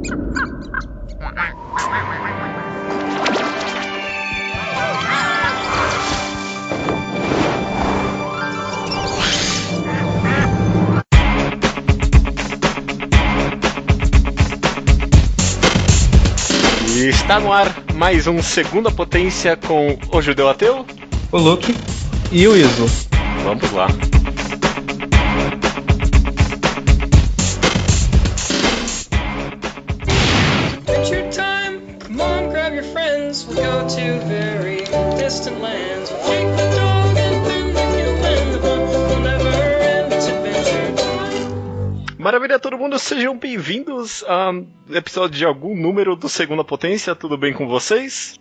E está no ar mais um Segunda Potência com o Judeu Ateu, o Luke e o Iso. Vamos lá. Adventure time, come on, grab your friends. We'll go to very distant lands. We'll shake the dog and then make it when the fun will never end. It's adventure time. Maravilha, todo mundo, sejam bem-vindos a episódio de algum número do Segunda Potência. Tudo bem com vocês?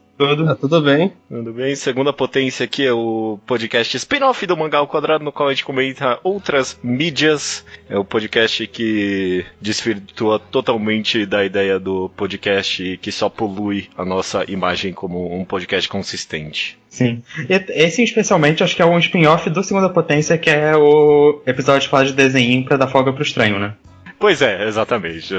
Tudo bem. Tudo bem. Segunda Potência aqui é o podcast spin-off do Mangá ao Quadrado, no qual a gente comenta outras mídias. É o podcast que desvirtua totalmente da ideia do podcast que só polui a nossa imagem como um podcast consistente. Sim. Esse especialmente acho que é um spin-off do Segunda Potência, que é o episódio que fala de desenho pra dar folga pro estranho, né? Pois é, exatamente.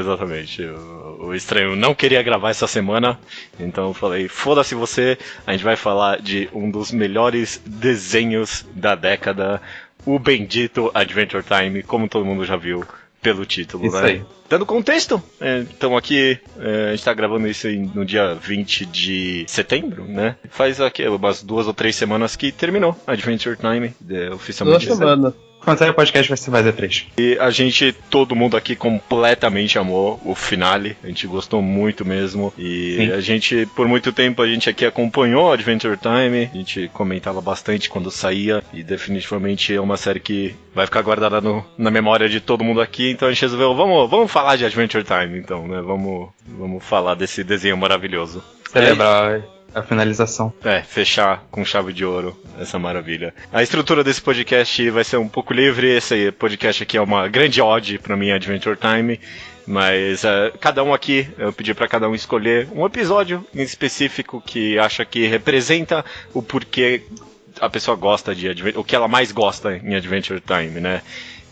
O estranho não queria gravar essa semana, então eu falei, foda-se você, a gente vai falar de um dos melhores desenhos da década, o bendito Adventure Time, como todo mundo já viu pelo título, isso né? Aí. Dando contexto, então aqui, a gente tá gravando isso no dia 20 de setembro, né? Faz aqui umas 2 ou 3 semanas que terminou Adventure Time, oficialmente. 2 semanas. Quando sair o podcast vai ser fazer 3. E a gente, todo mundo aqui completamente amou o finale, a gente gostou muito mesmo. E sim, a gente, por muito tempo, a gente aqui acompanhou Adventure Time, a gente comentava bastante quando saía, e definitivamente é uma série que vai ficar guardada na memória de todo mundo aqui, então a gente resolveu, vamos falar de Adventure Time, então, né? Vamos falar desse desenho maravilhoso. Celebrar a finalização. Fechar com chave de ouro essa maravilha. A estrutura desse podcast vai ser um pouco livre. Esse podcast aqui é uma grande ode pra mim, Adventure Time. Mas cada um aqui, eu pedi pra cada um escolher um episódio em específico que acha que representa o porquê a pessoa gosta de o que ela mais gosta em Adventure Time, né?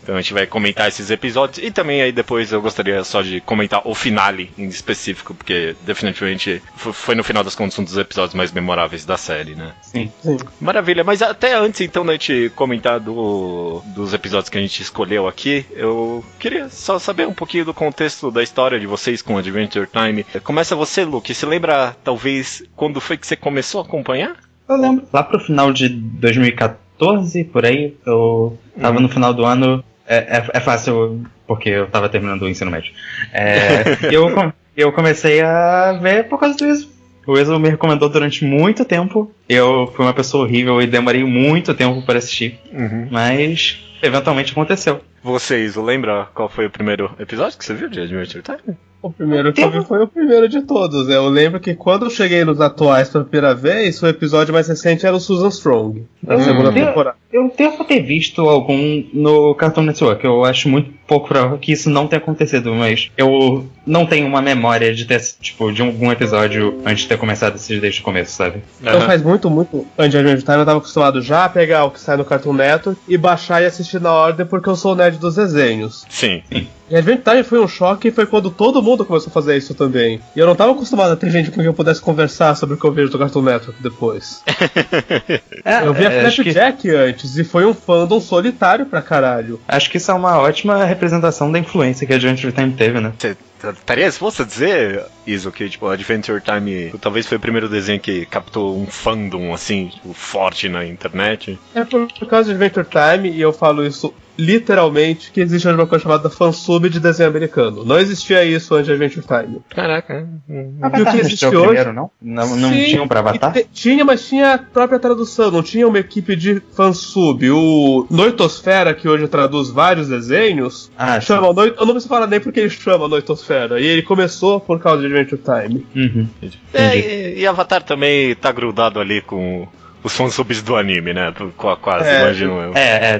Então a gente vai comentar esses episódios e também aí depois eu gostaria só de comentar o finale em específico, porque definitivamente foi no final das contas um dos episódios mais memoráveis da série, né? Sim. Maravilha, mas até antes então da gente comentar dos episódios que a gente escolheu aqui, eu queria só saber um pouquinho do contexto da história de vocês com Adventure Time. Começa você, Luke, você lembra talvez quando foi que você começou a acompanhar? Eu lembro, lá pro final de 2014, por aí, eu tava no final do ano. É fácil, porque eu tava terminando o ensino médio. Eu comecei a ver por causa do Iso. O Iso me recomendou durante muito tempo. Eu fui uma pessoa horrível e demorei muito tempo para assistir. Mas eventualmente aconteceu. Você, Iso, lembra qual foi o primeiro episódio que você viu de Adventure Time? O primeiro que eu vi foi o primeiro de todos. Eu lembro que quando eu cheguei nos atuais pela primeira vez, o episódio mais recente era o Susan Strong, da segunda temporada. Eu devo ter visto algum no Cartoon Network. Eu acho muito pouco provável que isso não tenha acontecido, mas eu não tenho uma memória de ter, tipo, de algum episódio antes de ter começado a assistir desde o começo, sabe? Então faz muito antes de Adventure Time eu tava acostumado já a pegar o que sai no Cartoon Network e baixar e assistir na ordem porque eu sou o nerd dos desenhos. Sim. E Adventure Time foi um choque e foi quando todo mundo começou a fazer isso também. E eu não tava acostumado a ter gente com quem eu pudesse conversar sobre o que eu vejo do Cartoon Network depois. Eu vi a Flapjack antes e foi um fandom solitário pra caralho. Acho que isso é uma ótima representação da influência que a Adventure Time teve, né? Estaria disposto a dizer, Iso, que tipo, Adventure Time talvez foi o primeiro desenho que captou um fandom assim, tipo, forte na internet? É por causa de Adventure Time, e eu falo isso literalmente, que existe uma coisa chamada fansub de desenho americano. Não existia isso antes de Adventure Time. Caraca. E o que existe hoje? Primeiro, não tinha um pra Avatar? Tinha, mas tinha a própria tradução, não tinha uma equipe de fansub. O Noitosfera, que hoje traduz vários desenhos, chama eu não preciso falar nem porque ele chama Noitosfera. E ele começou por causa de Adventure Time. E Avatar também tá grudado ali com os fansubs do anime, né? Quase, imagino eu.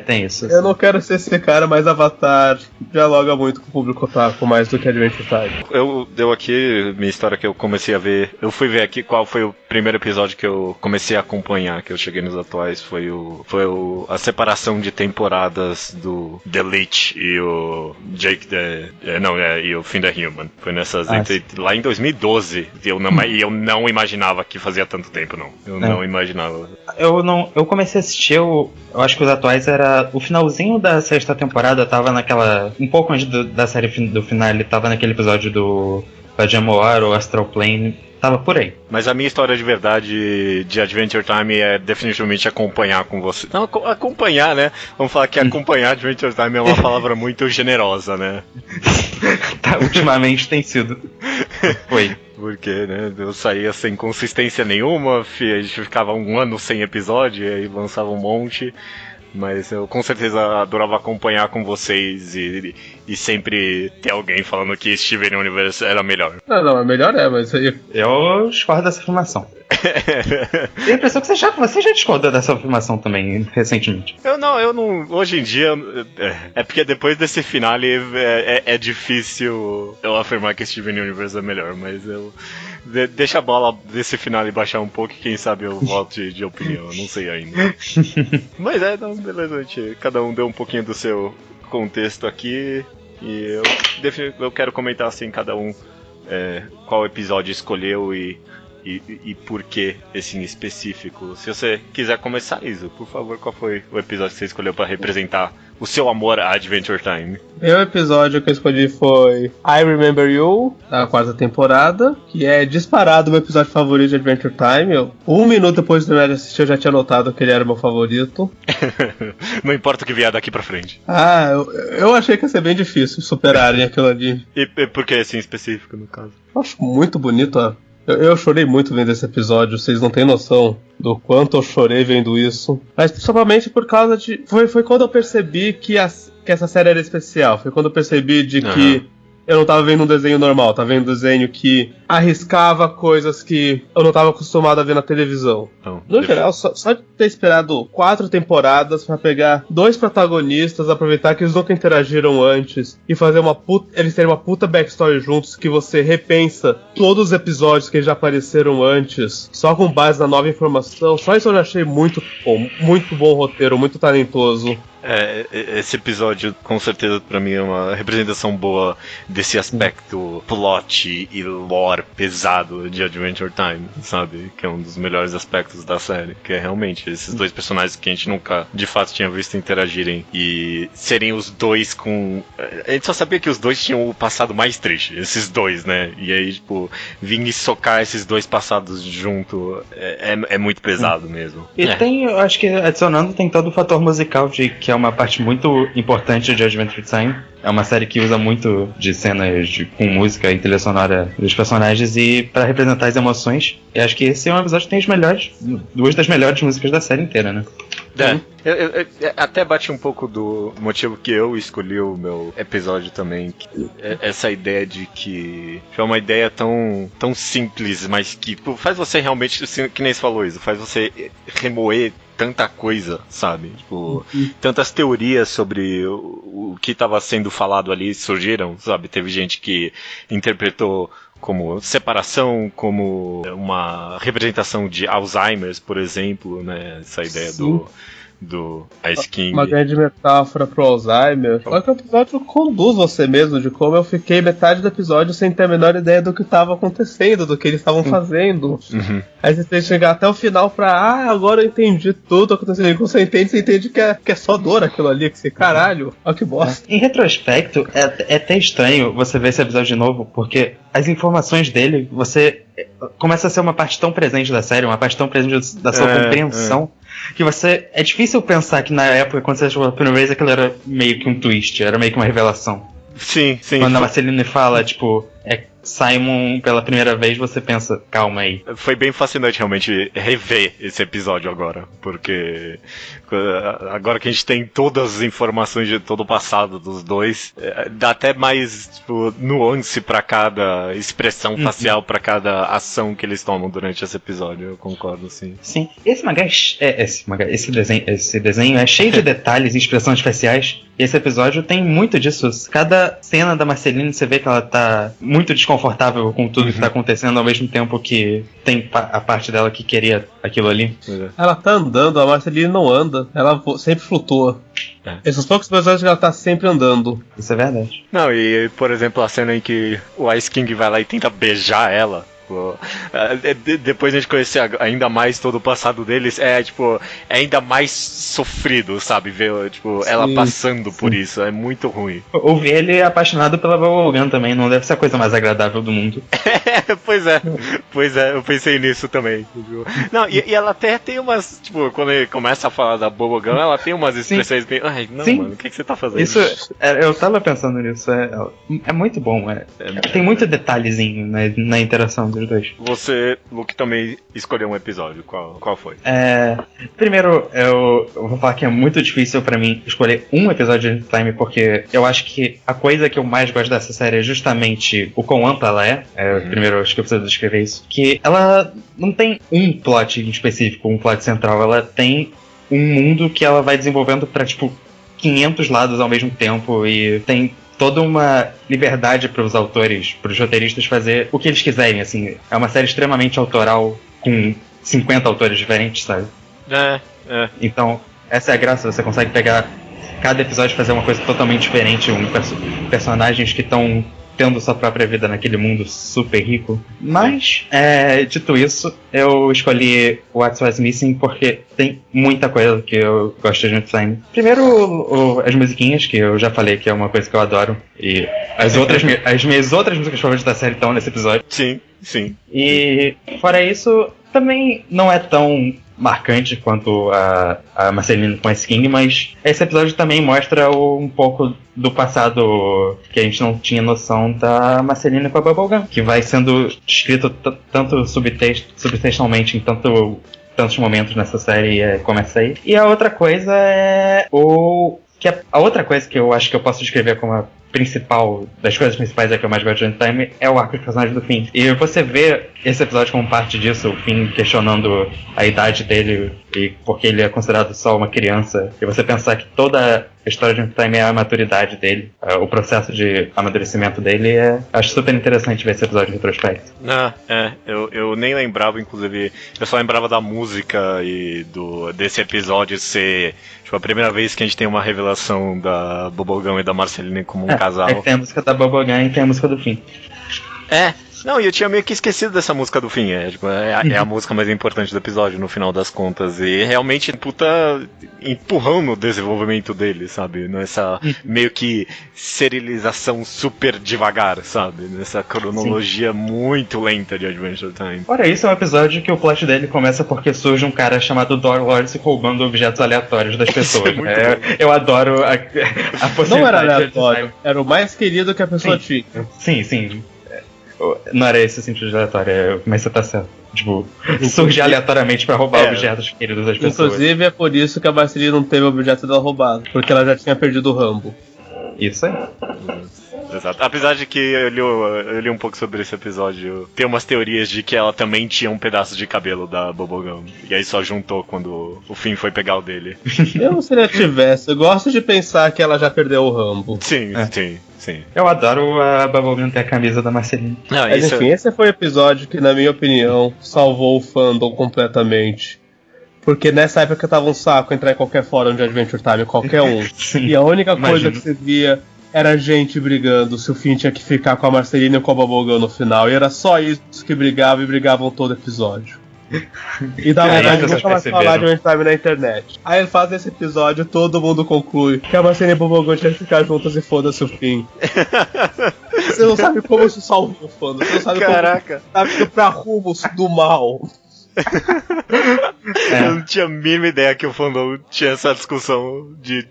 Tem isso. Eu não quero ser esse cara, mas Avatar dialoga muito com o público otaku, mais do que Adventure Time. Deu aqui minha história que eu comecei a ver. Eu fui ver aqui qual foi o primeiro episódio que eu comecei a acompanhar, que eu cheguei nos atuais. Foi a separação de temporadas do The Lich e o Jake e o Finn the Human. Foi nessas. Lá em 2012. E eu não imaginava que fazia tanto tempo, não. Eu não imaginava. Eu comecei a assistir, eu acho que os atuais era o finalzinho da sexta temporada, tava naquela. Um pouco antes da série do final, ele tava naquele episódio do Pajama ou Astral Plane. Tava por aí. Mas a minha história de verdade de Adventure Time é definitivamente acompanhar com você. Não, acompanhar, né? Vamos falar que acompanhar Adventure Time é uma palavra muito generosa, né? Ultimamente tem sido. Foi. Porque, né, eu saía sem consistência nenhuma, a gente ficava um ano sem episódio, e aí lançava um monte. Mas eu com certeza adorava acompanhar com vocês e sempre ter alguém falando que Steven Universe era melhor. Não, melhor mas aí... Eu discordo dessa afirmação. Tenho a impressão que você já discordou dessa afirmação também, recentemente. Eu não. Hoje em dia. É porque depois desse finale é difícil eu afirmar que Steven Universe é melhor, mas eu. Deixa a bola desse finale baixar um pouco e quem sabe eu volte de opinião, eu não sei ainda. Mas beleza, cada um deu um pouquinho do seu contexto aqui e eu quero comentar assim, cada um qual episódio escolheu e por que esse em específico. Se você quiser começar, Iso, por favor, qual foi o episódio que você escolheu para representar o seu amor a Adventure Time? Meu episódio que eu escolhi foi I Remember You, da 4ª temporada, que é disparado o meu episódio favorito de Adventure Time. Um minuto depois de assistir eu já tinha notado que ele era o meu favorito. Não importa o que vier daqui pra frente. Eu achei que ia ser bem difícil superarem aquilo ali. E por que assim específico, no caso? Eu acho muito bonito, Eu chorei muito vendo esse episódio, vocês não têm noção do quanto eu chorei vendo isso. Mas principalmente por causa de... Foi quando eu percebi que essa série era especial. Foi quando eu percebi de que eu não tava vendo um desenho normal, tava vendo um desenho que arriscava coisas que eu não tava acostumado a ver na televisão. No geral, só de ter esperado 4 temporadas pra pegar 2 protagonistas, aproveitar que eles nunca interagiram antes e fazer eles terem uma puta backstory juntos que você repensa todos os episódios que já apareceram antes, só com base na nova informação. Só isso eu já achei muito bom roteiro, muito talentoso. Esse episódio com certeza pra mim é uma representação boa desse aspecto plot e lore pesado de Adventure Time, sabe? Que é um dos melhores aspectos da série, que é realmente esses 2 personagens que a gente nunca de fato tinha visto interagirem e serem os 2 com... A gente só sabia que os 2 tinham o passado mais triste, esses 2, né? E aí, tipo, vir e socar esses 2 passados junto é muito pesado mesmo. E tem, eu acho que adicionando, tem todo o fator musical que é uma parte muito importante de Adventure Time. É uma série que usa muito de cenas com música e trilha sonora dos personagens e para representar as emoções. E acho que esse é um episódio que tem 2 das melhores músicas da série inteira, né? Eu até bate um pouco do motivo que eu escolhi o meu episódio também, essa ideia de que é uma ideia tão simples, mas que faz você realmente, que nem você falou isso, faz você remoer tanta coisa, sabe? Tipo, tantas teorias sobre o que estava sendo falado ali surgiram, sabe? Teve gente que interpretou como separação, como uma representação de Alzheimer's, por exemplo, né? Essa ideia do Ice King. Uma grande metáfora pro Alzheimer. Olha que o episódio conduz você mesmo, de como eu fiquei metade do episódio sem ter a menor ideia do que estava acontecendo, do que eles estavam fazendo. Aí você tem que chegar até o final pra, agora eu entendi tudo acontecendo. E quando você entende que é só dor aquilo ali, que você, caralho, olha que bosta. Em retrospecto, é até estranho você ver esse episódio de novo, porque as informações dele, você começa a ser uma parte tão presente da série, uma parte tão presente da sua compreensão, que é difícil pensar que na época, quando você achou a primeira vez, aquilo era meio que um twist, era meio que uma revelação. Sim. Quando a Marceline fala, tipo, Simon pela primeira vez, você pensa, calma aí. Foi bem fascinante realmente rever esse episódio agora, porque agora que a gente tem todas as informações de todo o passado dos dois, dá até mais tipo, nuance pra cada expressão facial, pra cada ação que eles tomam durante esse episódio, eu concordo, sim. Sim, esse desenho é cheio de detalhes e expressões faciais, e esse episódio tem muito disso. Cada cena da Marceline, você vê que ela tá muito desconfortável com tudo que tá acontecendo, ao mesmo tempo que tem a parte dela que queria aquilo ali. Ela tá andando, a Marceline não anda, ela sempre flutua. Esses poucos episódios que ela tá sempre andando. Isso é verdade. Não, e por exemplo a cena em que o Ice King vai lá e tenta beijar ela. Depois a gente conhecer ainda mais todo o passado deles, é ainda mais sofrido, sabe? Ver tipo, ela passando por isso, é muito ruim. Ouvir ele apaixonado pela Bubblegum também, não deve ser a coisa mais agradável do mundo. Pois é, eu pensei nisso também. Não, e ela até tem umas, tipo, quando ele começa a falar da Bubblegum, ela tem umas expressões bem, ai, não, mano, o que você tá fazendo? Isso, eu tava pensando nisso, é muito bom, tem muito detalhezinho na interação dos dois. Você, Luke, também escolheu um episódio. Qual foi? Primeiro, eu vou falar que é muito difícil pra mim escolher um episódio de Time, porque eu acho que a coisa que eu mais gosto dessa série é justamente o quão ampla ela é. Primeiro, eu acho que eu preciso descrever isso. Que ela não tem um plot em específico, um plot central. Ela tem um mundo que ela vai desenvolvendo pra, 500 lados ao mesmo tempo, e tem toda uma liberdade para os autores, para os roteiristas fazer o que eles quiserem, assim. É uma série extremamente autoral, com 50 autores diferentes, sabe? Então, essa é a graça, você consegue pegar cada episódio e fazer uma coisa totalmente diferente, personagens que estão tendo sua própria vida naquele mundo super rico. Mas, dito isso, eu escolhi What Was Missing porque tem muita coisa que eu gosto de Time. Primeiro, as musiquinhas, que eu já falei que é uma coisa que eu adoro. E as minhas outras músicas favoritas da série estão nesse episódio. Sim. E, fora isso, também não é tão marcante quanto a Marceline com a King, mas esse episódio também mostra um pouco do passado que a gente não tinha noção da Marceline com a Bubblegum, que vai sendo escrito tanto subtextualmente em tantos momentos nessa série, começa aí. E a outra coisa a outra coisa que eu acho que eu posso descrever como a principal, das coisas principais que eu mais gosto de Time, é o arco de personagem do Finn. E você vê esse episódio como parte disso, o Finn questionando a idade dele e porque ele é considerado só uma criança, e você pensar que toda a história de Time é a maturidade dele, o processo de amadurecimento dele, acho super interessante ver esse episódio em retrospecto. Eu nem lembrava, inclusive, eu só lembrava da música e desse episódio ser a primeira vez que a gente tem uma revelação da Bubblegum e da Marceline como um casal. Tem a música da Bubblegum e tem a música do Finn. Não, e eu tinha meio que esquecido dessa música do fim. É a música mais importante do episódio, no final das contas. E realmente, empurrão no desenvolvimento dele, sabe? Nessa meio que serialização super devagar, sabe? Nessa cronologia muito lenta de Adventure Time. Ora, isso é um episódio que o plot dele começa porque surge um cara chamado Dorlord roubando objetos aleatórios das pessoas. Eu adoro a possibilidade. Não era aleatório, era o mais querido que a pessoa tinha. Sim. Não era esse o sentido de aleatório, mas você tá certo. Surge aleatoriamente pra roubar objetos queridos das pessoas. Inclusive é por isso que a Marceline não teve o objeto dela roubado, porque ela já tinha perdido o Rambo. Isso aí. Exato. Apesar de que eu li um pouco sobre esse episódio, tem umas teorias de que ela também tinha um pedaço de cabelo da Bubblegum. E aí só juntou quando o Finn foi pegar o dele. Mesmo se ele tivesse, eu gosto de pensar que ela já perdeu o Rambo. Sim. Eu adoro a Bubblegum ter a camisa da Marceline. Mas enfim, esse foi o episódio que, na minha opinião, salvou o fandom completamente. Porque nessa época tava um saco entrar em qualquer fórum de Adventure Time, qualquer um. E a única coisa que você via era gente brigando se o Finn tinha que ficar com a Marceline ou com a Bubblegum no final. E era só isso que brigava, e brigavam todo episódio. E dá vontade de nunca mais falar de Adventure Time na internet. Aí ele faz esse episódio, todo mundo conclui que a Marceline e a Bubblegum tinham que ficar juntas e foda-se o Finn. Você não sabe como isso salvou o fandom. Você não sabe como tá indo pra rumos do mal. Eu não tinha a mínima ideia que o fandom tinha essa discussão de,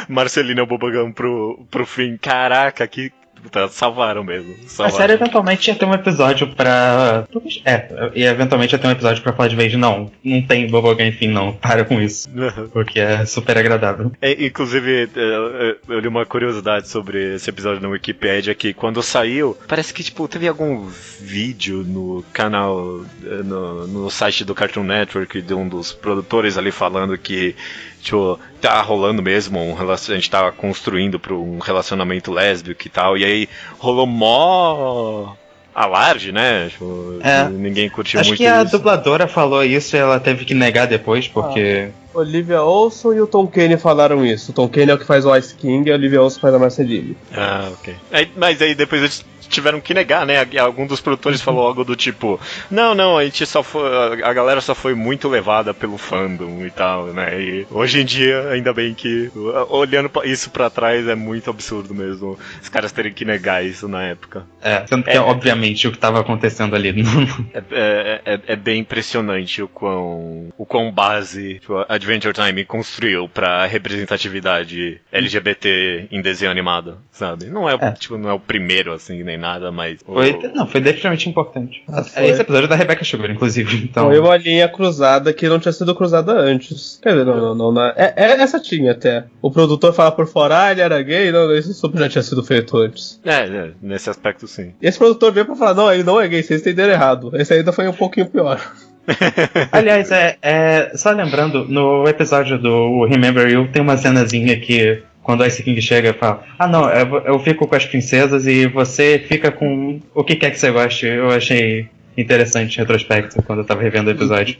Marceline ou Bubblegum pro fim. Caraca, que puta, salvaram mesmo. A série eventualmente ia ter um episódio pra... e eventualmente ia ter um episódio pra falar de vez, não tem Bubblegum Finn não, para com isso. Porque é super agradável. Inclusive, eu li uma curiosidade sobre esse episódio na Wikipedia, que quando saiu, parece que, tipo, teve algum vídeo no canal, no site do Cartoon Network, de um dos produtores ali falando que, tipo, tá rolando mesmo a gente tava construindo pra um relacionamento lésbico e tal, e aí rolou mó alarde, né? Tipo, ninguém curtiu muito isso. Acho que a dubladora falou isso e ela teve que negar depois, porque... Olivia Olson e o Tom Kenny falaram isso. O Tom Kenny é o que faz o Ice King e a Olivia Olson faz a Marceline. Ok. Mas aí depois eles tiveram que negar, né? Algum dos produtores falou algo do tipo: Não, a gente só foi. A galera só foi muito levada pelo fandom e tal, né? E hoje em dia, ainda bem que, olhando isso pra trás, é muito absurdo mesmo os caras terem que negar isso na época. Sendo que obviamente o que tava acontecendo ali. É bem impressionante o quão base, tipo, Adventure Time construiu pra representatividade LGBT em desenho animado, sabe? Não é o primeiro, assim, nem nada, mas... Foi definitivamente importante. Esse episódio é da Rebecca Sugar, inclusive. Então... Foi uma linha cruzada que não tinha sido cruzada antes. Quer dizer, não. Essa tinha até. O produtor fala por fora, ele era gay, não, isso super já tinha sido feito antes. Nesse aspecto sim. E esse produtor veio pra falar, não, ele não é gay, vocês entenderam errado. Esse ainda foi um pouquinho pior. Aliás, só lembrando, no episódio do Remember You tem uma cenazinha que quando o Ice King chega e fala: não, eu fico com as princesas e você fica com o que quer que você goste. Eu achei interessante em retrospecto quando eu tava revendo o episódio.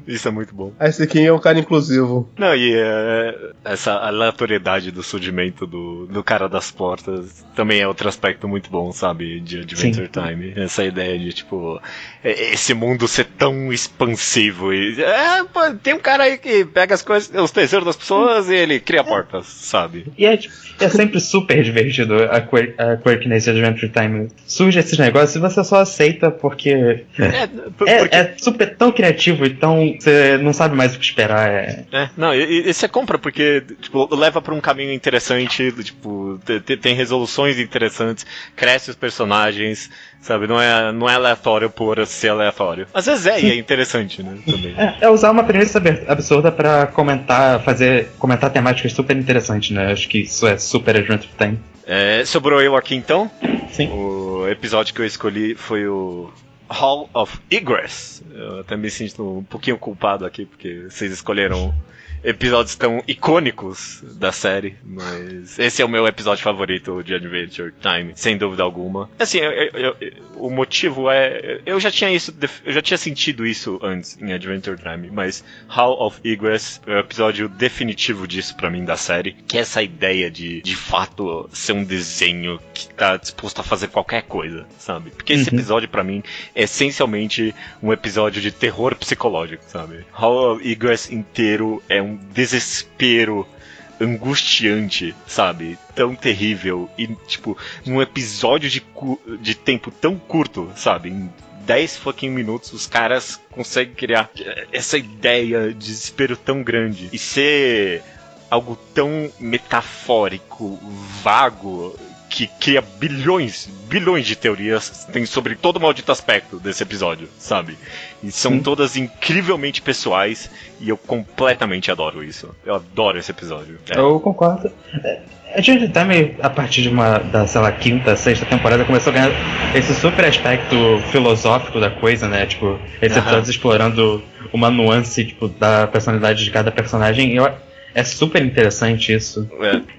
Isso é muito bom. Ice King é um cara inclusivo. Não, e essa aleatoriedade do surgimento do cara das portas também é outro aspecto muito bom, sabe, de Adventure Time. Essa ideia de, tipo, esse mundo ser tão expansivo e... tem um cara aí que pega as coisas, os tesouros das pessoas e ele cria portas, sabe? E é sempre super divertido a quirkiness de Adventure Time. Surge esses negócios e você só aceita porque... É super tão criativo e então você não sabe mais o que esperar. Não, e você compra porque, tipo, leva pra um caminho interessante, tipo, tem resoluções interessantes, cresce os personagens, sabe? Não é aleatório por ser aleatório. Às vezes e é interessante, né? Também. É usar uma premissa absurda pra comentar temáticas super interessantes, né? Acho que isso é super Adventure Time. Sobrou eu aqui então? Sim. O episódio que eu escolhi foi o Hall of Egress. Eu até me sinto um pouquinho culpado aqui, porque vocês escolheram episódios tão icônicos da série, mas esse é o meu episódio favorito de Adventure Time, sem dúvida alguma. Assim, o motivo eu já tinha sentido isso antes em Adventure Time, mas Hall of Egress é o episódio definitivo disso pra mim da série, que é essa ideia de fato ser um desenho que tá disposto a fazer qualquer coisa, sabe? Porque esse episódio pra mim é essencialmente um episódio de terror psicológico, sabe? Hall of Egress inteiro é um desespero angustiante, sabe? Tão terrível e, tipo, num episódio de tempo tão curto, sabe? Em 10 fucking minutos os caras conseguem criar essa ideia de desespero tão grande e ser algo tão metafórico, vago, que cria bilhões de teorias tem sobre todo o maldito aspecto desse episódio, sabe? E são todas incrivelmente pessoais e eu completamente adoro isso. Eu adoro esse episódio. Eu concordo. A gente também, a partir da, sei lá, quinta, sexta temporada, começou a ganhar esse super aspecto filosófico da coisa, né? Tipo, esses episódios explorando uma nuance, tipo, da personalidade de cada personagem. É super interessante isso.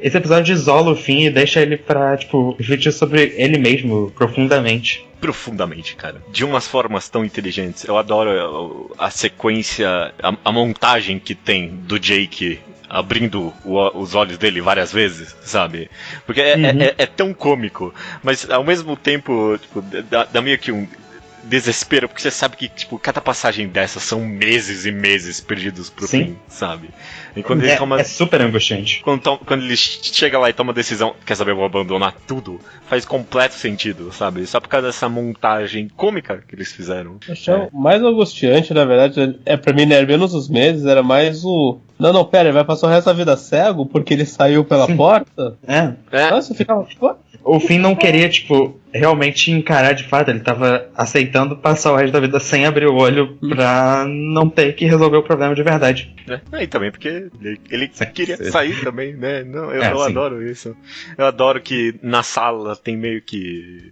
Esse episódio isola o Finn e deixa ele pra, tipo, refletir sobre ele mesmo profundamente. Profundamente, cara. De umas formas tão inteligentes. Eu adoro a sequência, a montagem que tem do Jake abrindo os olhos dele várias vezes, sabe? Porque é tão cômico, mas ao mesmo tempo, tipo, dá meio que um desespero, porque você sabe que, tipo, cada passagem dessa são meses e meses perdidos pro fim, sabe? E quando ele toma... é super angustiante. Quando ele chega lá e toma a decisão, quer saber, eu vou abandonar tudo, faz completo sentido, sabe? Só por causa dessa montagem cômica que eles fizeram. O mais angustiante, na verdade, pra mim, não era menos os meses, era mais o... Não, pera, ele vai passar o resto da vida cego porque ele saiu pela porta? Nossa, eu ficava... o Finn não queria, tipo, realmente encarar de fato. Ele tava aceitando passar o resto da vida sem abrir o olho pra não ter que resolver o problema de verdade. E também porque ele queria sair também, né? Não, eu adoro isso. Eu adoro que na sala tem meio que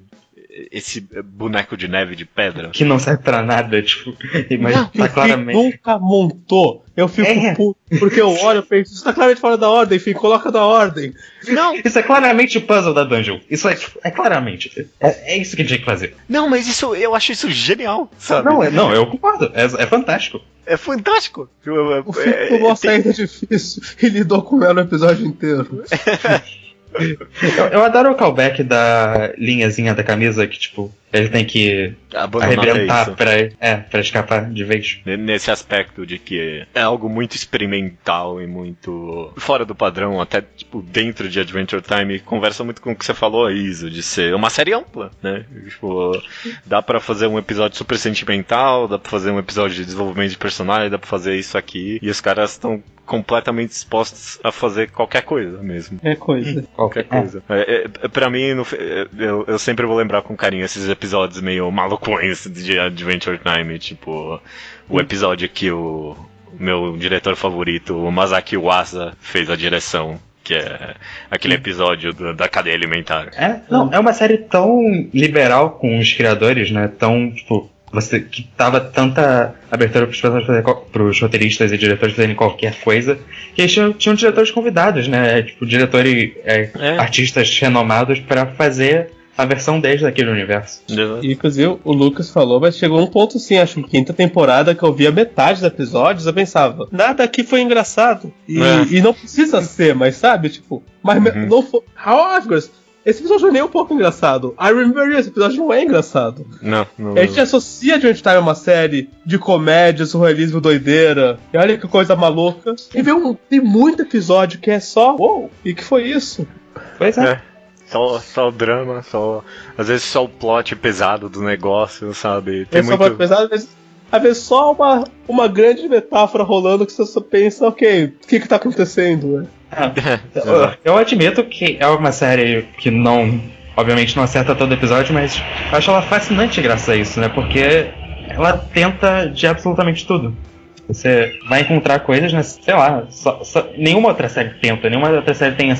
esse boneco de neve de pedra. Que não serve pra nada, tipo, mas não, tá claramente. Nunca montou. Eu fico puto, porque eu olho e penso, isso tá claramente fora da ordem, Finn, coloca na ordem. Não, isso é claramente o puzzle da dungeon. Isso é claramente. É isso que tinha que fazer. Não, mas isso, eu acho isso genial, sabe? Não, eu concordo. É fantástico. É fantástico. O Finn tomou a saída difícil e lidou com ela o episódio inteiro. Eu adoro o callback da linhazinha da camisa que, tipo, ele tem que arrebentar pra escapar de vez. Nesse aspecto de que é algo muito experimental e muito fora do padrão, até tipo dentro de Adventure Time, conversa muito com o que você falou, Iso, de ser uma série ampla, né? Tipo, dá pra fazer um episódio super sentimental, dá pra fazer um episódio de desenvolvimento de personagem, dá pra fazer isso aqui, e os caras estão completamente dispostos a fazer qualquer coisa mesmo. Qualquer coisa. Pra mim, eu sempre vou lembrar com carinho esses episódios meio malucões de Adventure Time, tipo o episódio que o meu diretor favorito, o Masaki Uasa, fez a direção, que é aquele episódio da cadeia alimentar. É uma série tão liberal com os criadores, né? Tão, tipo, que tava tanta abertura pros roteiristas e diretores fazerem qualquer coisa, que eles tinham diretores convidados, né? Tipo, diretores, artistas renomados pra fazer a versão deles daquele universo. E, inclusive, o Lucas falou, mas chegou um ponto assim, acho que quinta temporada, que eu via metade dos episódios, eu pensava, nada aqui foi engraçado. E não precisa ser, mas sabe, tipo, mas não foi. However, esse episódio não é nem um pouco engraçado. I Remember You, esse episódio não é engraçado. Não. A gente associa Adventure Time a uma série de comédia, surrealismo, doideira. E olha que coisa maluca. E tem muito episódio que é só, e que foi isso? Pois é. Só o drama, às vezes só o plot pesado do negócio, sabe? Tem muito... só o plot pesado, às vezes só uma grande metáfora rolando que você só pensa, ok, o que tá acontecendo, né? Eu admito que é uma série que obviamente não acerta todo episódio, mas eu acho ela fascinante graças a isso, né? Porque ela tenta de absolutamente tudo. Você vai encontrar coisas, né? Sei lá, nenhuma outra série tenta, nenhuma outra série tem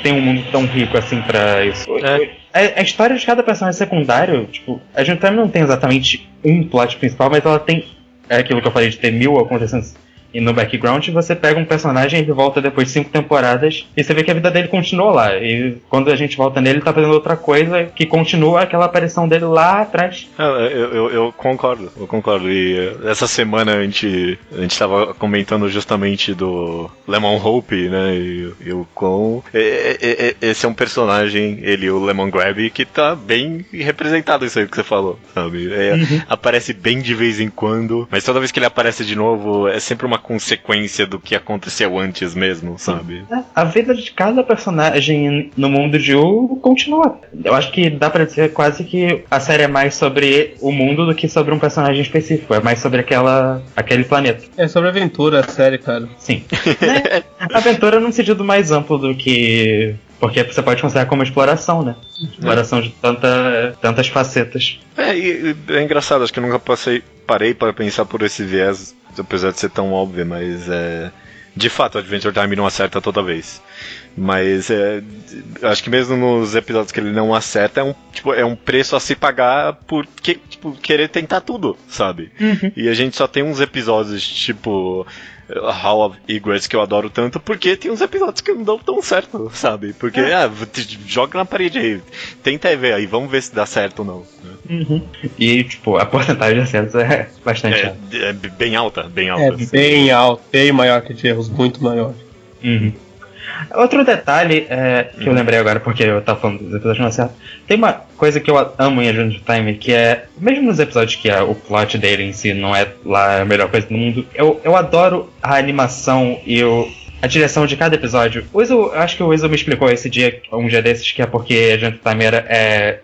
tem um mundo tão rico assim pra isso. A história de cada personagem secundário, tipo, a gente também não tem exatamente um plot principal, mas ela tem aquilo que eu falei de ter 1000 acontecendo e no background, você pega um personagem e volta depois de 5 temporadas e você vê que a vida dele continua lá. E quando a gente volta nele, ele tá fazendo outra coisa que continua aquela aparição dele lá atrás. Eu concordo. E essa semana a gente tava comentando justamente do Lemon Hope, né? E o quão esse é um personagem, ele, o Lemon Grab, que tá bem representado isso aí que você falou, sabe? Aparece bem de vez em quando, mas toda vez que ele aparece de novo, é sempre uma consequência do que aconteceu antes mesmo, sabe? A vida de cada personagem no mundo de U continua. Eu acho que dá pra dizer quase que a série é mais sobre o mundo do que sobre um personagem específico. É mais sobre aquele planeta. É sobre aventura a série, cara. Sim. Aventura num sentido mais amplo do que... Porque você pode considerar como exploração, né? Exploração de tantas facetas. E é engraçado, acho que eu nunca parei para pensar por esse viés, apesar de ser tão óbvio, mas de fato, Adventure Time não acerta toda vez. Mas acho que mesmo nos episódios que ele não acerta, é um preço a se pagar por querer tentar tudo, sabe? E a gente só tem uns episódios tipo Hall of Egress que eu adoro tanto, porque tem uns episódios que não dão tão certo, sabe? Porque joga na parede aí, tenta ver aí, vamos ver se dá certo ou não. E tipo, a porcentagem de acertos é bastante alta. É bem alta, bem alta. É bem alta, bem maior que de erros, muito maior. Outro detalhe que eu lembrei agora, porque eu tava falando dos episódios não acertam, tem uma coisa que eu amo em Adventure Time, que é, mesmo nos episódios que o plot dele em si não é lá a melhor coisa do mundo, eu adoro a animação e a direção de cada episódio. Eu acho que o Weasel me explicou um dia desses, que é porque Adventure Time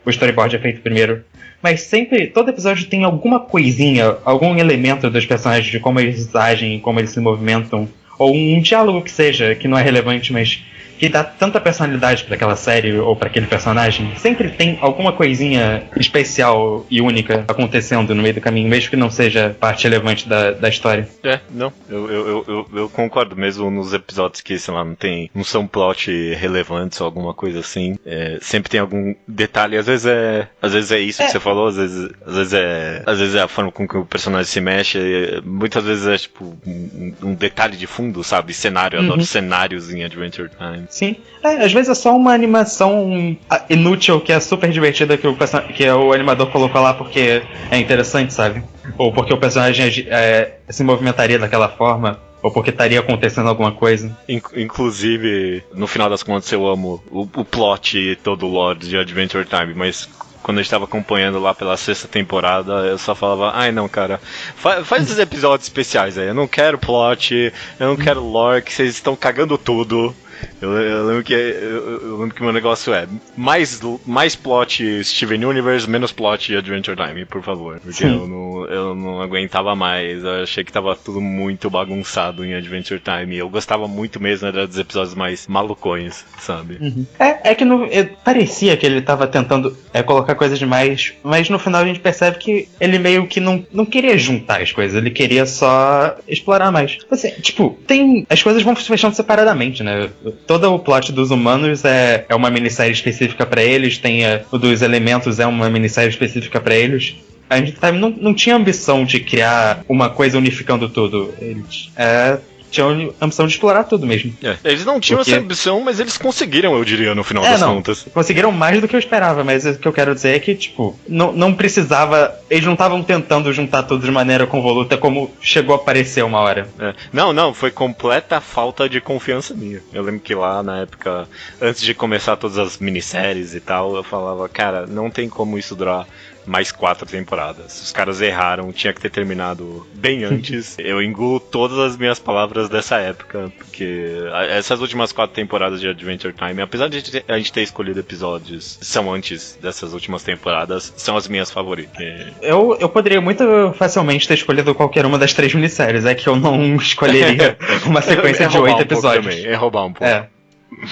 o storyboard é feito primeiro. Mas sempre, todo episódio tem alguma coisinha, algum elemento dos personagens, de como eles agem, como eles se movimentam, ou um diálogo que seja, que não é relevante, mas que dá tanta personalidade pra aquela série ou pra aquele personagem, sempre tem alguma coisinha especial e única acontecendo no meio do caminho, mesmo que não seja parte relevante da história. Não, eu concordo mesmo nos episódios que, sei lá, não são plot relevantes ou alguma coisa assim. Sempre tem algum detalhe, às vezes é isso que você falou, às vezes é a forma com que o personagem se mexe, muitas vezes é tipo um detalhe de fundo, sabe? Cenário, eu adoro cenários em Adventure Time. Sim, às vezes é só uma animação inútil que é super divertida que o animador colocou lá porque é interessante, sabe? Ou porque o personagem se movimentaria daquela forma, ou porque estaria acontecendo alguma coisa. Inclusive, no final das contas, eu amo o plot e todo o lore de Adventure Time, mas quando eu estava acompanhando lá pela 6ª temporada, eu só falava, ai não, cara, faz esses episódios especiais aí, eu não quero plot, eu não quero lore, que vocês estão cagando tudo. Eu lembro que meu negócio é mais plot Steven Universe, menos plot Adventure Time, por favor. Porque eu não aguentava mais. Eu achei que tava tudo muito bagunçado em Adventure Time. Eu gostava muito mesmo dos episódios mais malucões, sabe? É que parecia que ele tava tentando colocar coisas demais, mas no final a gente percebe que ele meio que não queria juntar as coisas, ele queria só explorar mais. Assim, tipo, as coisas vão se fechando separadamente, né? Todo o plot dos humanos é uma minissérie específica pra eles, o dos elementos é uma minissérie específica pra eles. A gente não tinha ambição de criar uma coisa unificando tudo. Eles tinham a ambição de explorar tudo mesmo. Eles não tinham essa ambição, mas eles conseguiram, eu diria, no final das contas. Conseguiram mais do que eu esperava, mas o que eu quero dizer é que, tipo, não precisava. Eles não estavam tentando juntar tudo de maneira convoluta como chegou a parecer uma hora. Não, foi completa falta de confiança minha. Eu lembro que lá na época, antes de começar todas as minisséries e tal, eu falava, cara, não tem como isso durar mais 4 temporadas. Os caras erraram, tinha que ter terminado bem antes. Eu engulo todas as minhas palavras dessa época, porque essas últimas 4 temporadas de Adventure Time, apesar de a gente ter escolhido episódios são antes dessas últimas temporadas, são as minhas favoritas. Eu poderia muito facilmente ter escolhido qualquer uma das 3 minisséries, é que eu não escolheria uma sequência de 8 episódios. É roubar um pouco.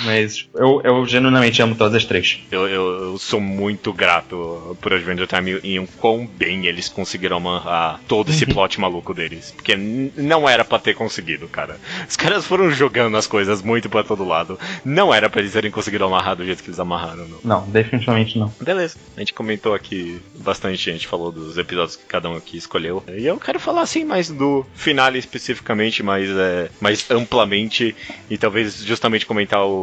Mas eu genuinamente amo todas as 3. Eu sou muito grato por Adventure Time e o quão bem eles conseguiram amarrar todo esse plot maluco deles. Porque não era pra ter conseguido, cara. Os caras foram jogando as coisas muito pra todo lado. Não era pra eles terem conseguido amarrar do jeito que eles amarraram, não. Não, definitivamente não. Beleza. A gente comentou aqui bastante, a gente falou dos episódios que cada um aqui escolheu. E eu quero falar assim mais do finale especificamente, mais amplamente. E talvez justamente comentar o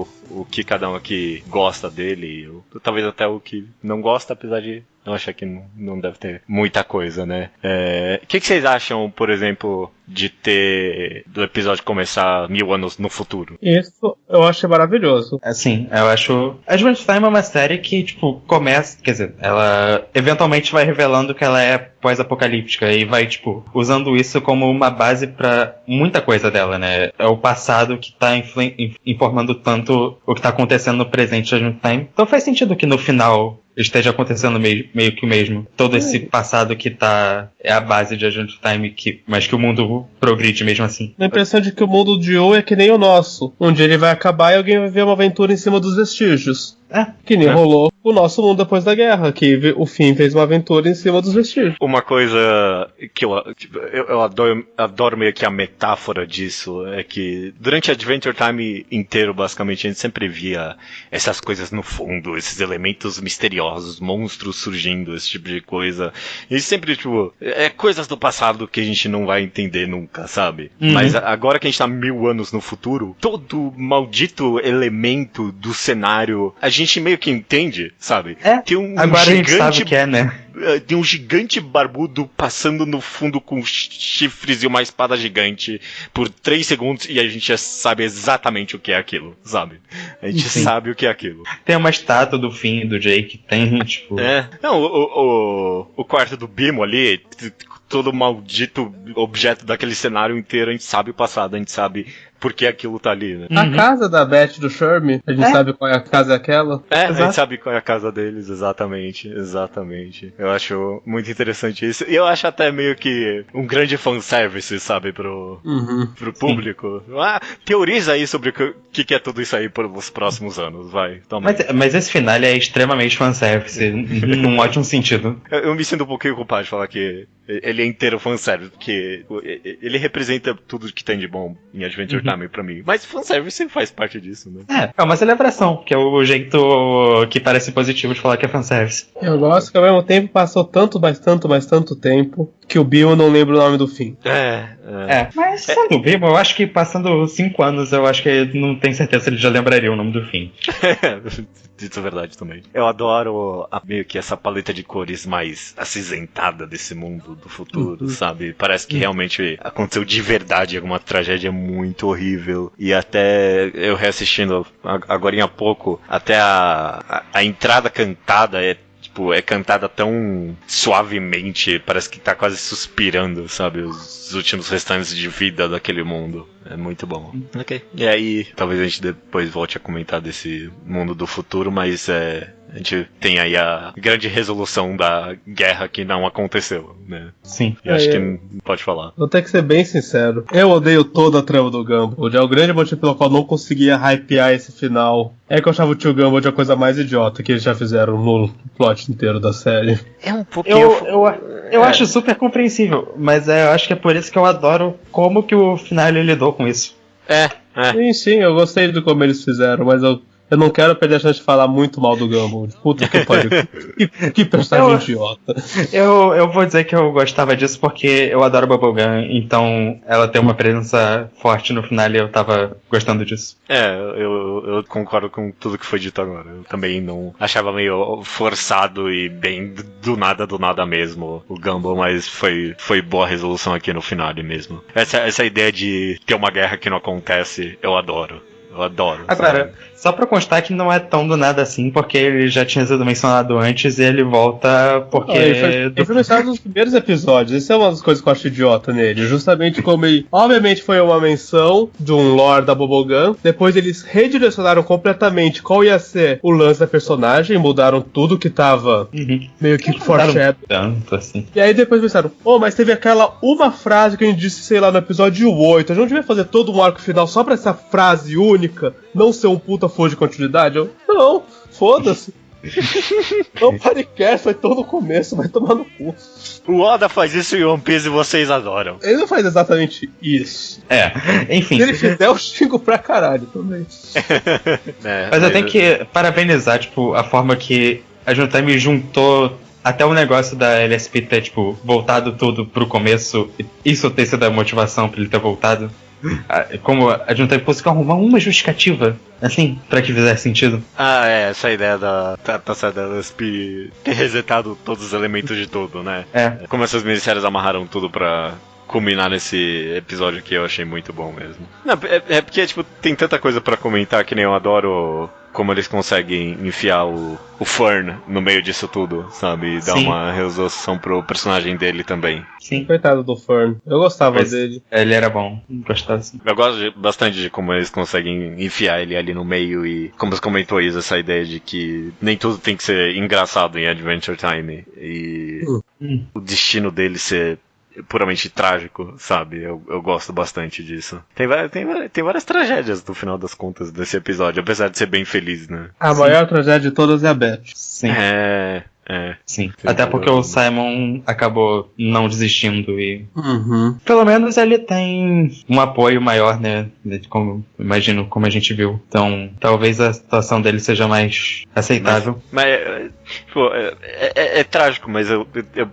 que cada um aqui gosta dele, ou talvez até o que não gosta, apesar de eu achar que não deve ter muita coisa, né? O que vocês acham, por exemplo, de ter do episódio começar 1000 anos no futuro? Isso eu achei maravilhoso. Assim, eu acho... Adventure Time é uma série que, tipo, começa... Quer dizer, ela eventualmente vai revelando que ela é pós-apocalíptica e vai, tipo, usando isso como uma base pra muita coisa dela, né? É o passado que tá informando tanto o que tá acontecendo no presente de Adventure Time. Então faz sentido que no final esteja acontecendo meio que o mesmo. Todo esse passado que é a base de Adventure Time, mas que o mundo progride mesmo assim. A impressão de que o mundo de Joe é que nem o nosso, onde ele vai acabar e alguém vai ver uma aventura em cima dos vestígios. Que nem rolou o nosso mundo depois da guerra, que o Finn fez uma aventura em cima dos vestígios. Uma coisa que eu adoro meio que a metáfora disso é que durante Adventure Time inteiro, basicamente, a gente sempre via essas coisas no fundo, esses elementos misteriosos, monstros surgindo, esse tipo de coisa. E sempre, tipo, coisas do passado que a gente não vai entender nunca, sabe? Mas agora que a gente tá 1000 anos no futuro, todo maldito elemento do cenário, a gente meio que entende, sabe? Tem agora a gente sabe o que é, né? Tem um gigante barbudo passando no fundo com chifres e uma espada gigante por 3 segundos e a gente já sabe exatamente o que é aquilo, sabe? A gente sabe o que é aquilo. Tem uma estátua do Finn, do Jake, tem, tipo... Não, o quarto do Bimo ali, todo maldito objeto daquele cenário inteiro, a gente sabe o passado, a gente sabe por que aquilo tá ali, né? A casa da Beth do Sherm, a gente sabe qual é a casa aquela. A gente sabe qual é a casa deles, exatamente. Eu acho muito interessante isso. E eu acho até meio que um grande fanservice, sabe, pro público. Teoriza aí sobre o que é tudo isso aí pelos próximos anos, vai. Toma. Mas esse final é extremamente fanservice, num ótimo sentido. Eu me sinto um pouquinho culpado de falar que ele é inteiro fanservice, porque ele representa tudo que tem de bom em Adventure Time pra mim. Mas fanservice faz parte disso, né? É uma celebração, que é o jeito que parece positivo de falar que é fanservice. Eu gosto que ao mesmo tempo passou tanto tempo, que o Bill não lembra o nome do fim. Mas sendo vivo, eu acho que passando 5 anos, eu acho que não tenho certeza se ele já lembraria o nome do fim. Isso é verdade também. Eu adoro meio que essa paleta de cores mais acinzentada desse mundo do futuro, sabe? Parece que realmente aconteceu de verdade alguma tragédia muito horrível. E até eu reassistindo agora há pouco, até a entrada cantada é cantada tão suavemente, parece que tá quase suspirando, sabe? Os últimos restantes de vida daquele mundo. É muito bom. Ok. E aí, talvez a gente depois volte a comentar desse mundo do futuro, mas a gente tem aí a grande resolução da guerra que não aconteceu, né? Sim. E acho que pode falar. Vou ter que ser bem sincero. Eu odeio toda a trama do Gumball. O grande motivo pelo qual não conseguia hypear esse final é que eu achava o tio Gumball de a coisa mais idiota que eles já fizeram no plot inteiro da série. É um pouquinho... Eu acho super compreensível, mas eu acho que é por isso que eu adoro como que o final ele lidou com isso. Sim, eu gostei de como eles fizeram, mas eu não quero perder a chance de falar muito mal do Gumball. Puta que pariu. Que personagem idiota. Eu vou dizer que eu gostava disso porque eu adoro Bubblegum, então ela tem uma presença forte no final e eu tava gostando disso. Eu concordo com tudo que foi dito agora. Eu também não achava meio forçado e bem do nada mesmo o Gumball, mas foi boa a resolução aqui no final mesmo. Essa ideia de ter uma guerra que não acontece, eu adoro. Agora, só pra constar que não é tão do nada assim, porque ele já tinha sido mencionado antes e ele volta porque... Ele foi mencionado nos primeiros episódios. Isso é uma das coisas que eu acho idiota nele. Justamente como ele... Obviamente foi uma menção de um lore da Bubblegum. Depois eles redirecionaram completamente qual ia ser o lance da personagem. Mudaram tudo que tava meio que foreshadow. Tanto assim. E aí depois pensaram, mas teve aquela uma frase que a gente disse, sei lá, no episódio 8. A gente não devia fazer todo um arco final só pra essa frase única não ser um puta for de continuidade? Não, foda-se. Não podcast, foi todo o começo, vai tomar no cu. O Oda faz isso em One Piece e vocês adoram. Ele não faz exatamente isso. Enfim. Se ele fizer, eu xingo pra caralho também. Mas eu tenho que parabenizar, a forma que a Juntime juntou até o negócio da LSP ter, voltado tudo pro começo, isso ter sido a motivação pra ele ter voltado. Como a gente conseguiu arrumar uma justificativa, assim, pra que fizesse sentido. Essa ideia da LSP ter resetado todos os elementos de tudo, né? Como essas minisséries amarraram tudo pra culminar nesse episódio aqui, eu achei muito bom mesmo. Não, porque, tem tanta coisa pra comentar que nem eu adoro como eles conseguem enfiar o Fern no meio disso tudo, sabe? E dar uma resolução pro personagem dele também. Sim. Coitado do Fern. Eu gostava dele. Ele era bom. Gostava sim. Eu gosto bastante de como eles conseguem enfiar ele ali no meio e, como você comentou, Isa, essa ideia de que nem tudo tem que ser engraçado em Adventure Time. E o destino dele ser puramente trágico, sabe? Eu gosto bastante disso. Tem várias tragédias no final das contas desse episódio, apesar de ser bem feliz, né? A maior tragédia de todas é a Beth. Sim. Sim. Até porque o Simon acabou não desistindo e... Pelo menos ele tem um apoio maior, né? Imagino como a gente viu. Então, talvez a situação dele seja mais aceitável. Mas é trágico, mas eu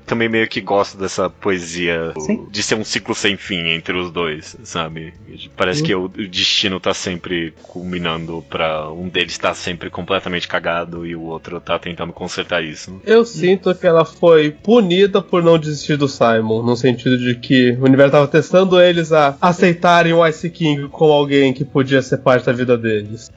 também meio que gosto dessa poesia de ser um ciclo sem fim entre os dois, sabe? Parece que o destino tá sempre culminando pra um deles tá sempre completamente cagado e o outro tá tentando consertar isso. Eu sinto que ela foi punida por não desistir do Simon, no sentido de que o universo tava testando eles a aceitarem o Ice King como alguém que podia ser parte da vida deles.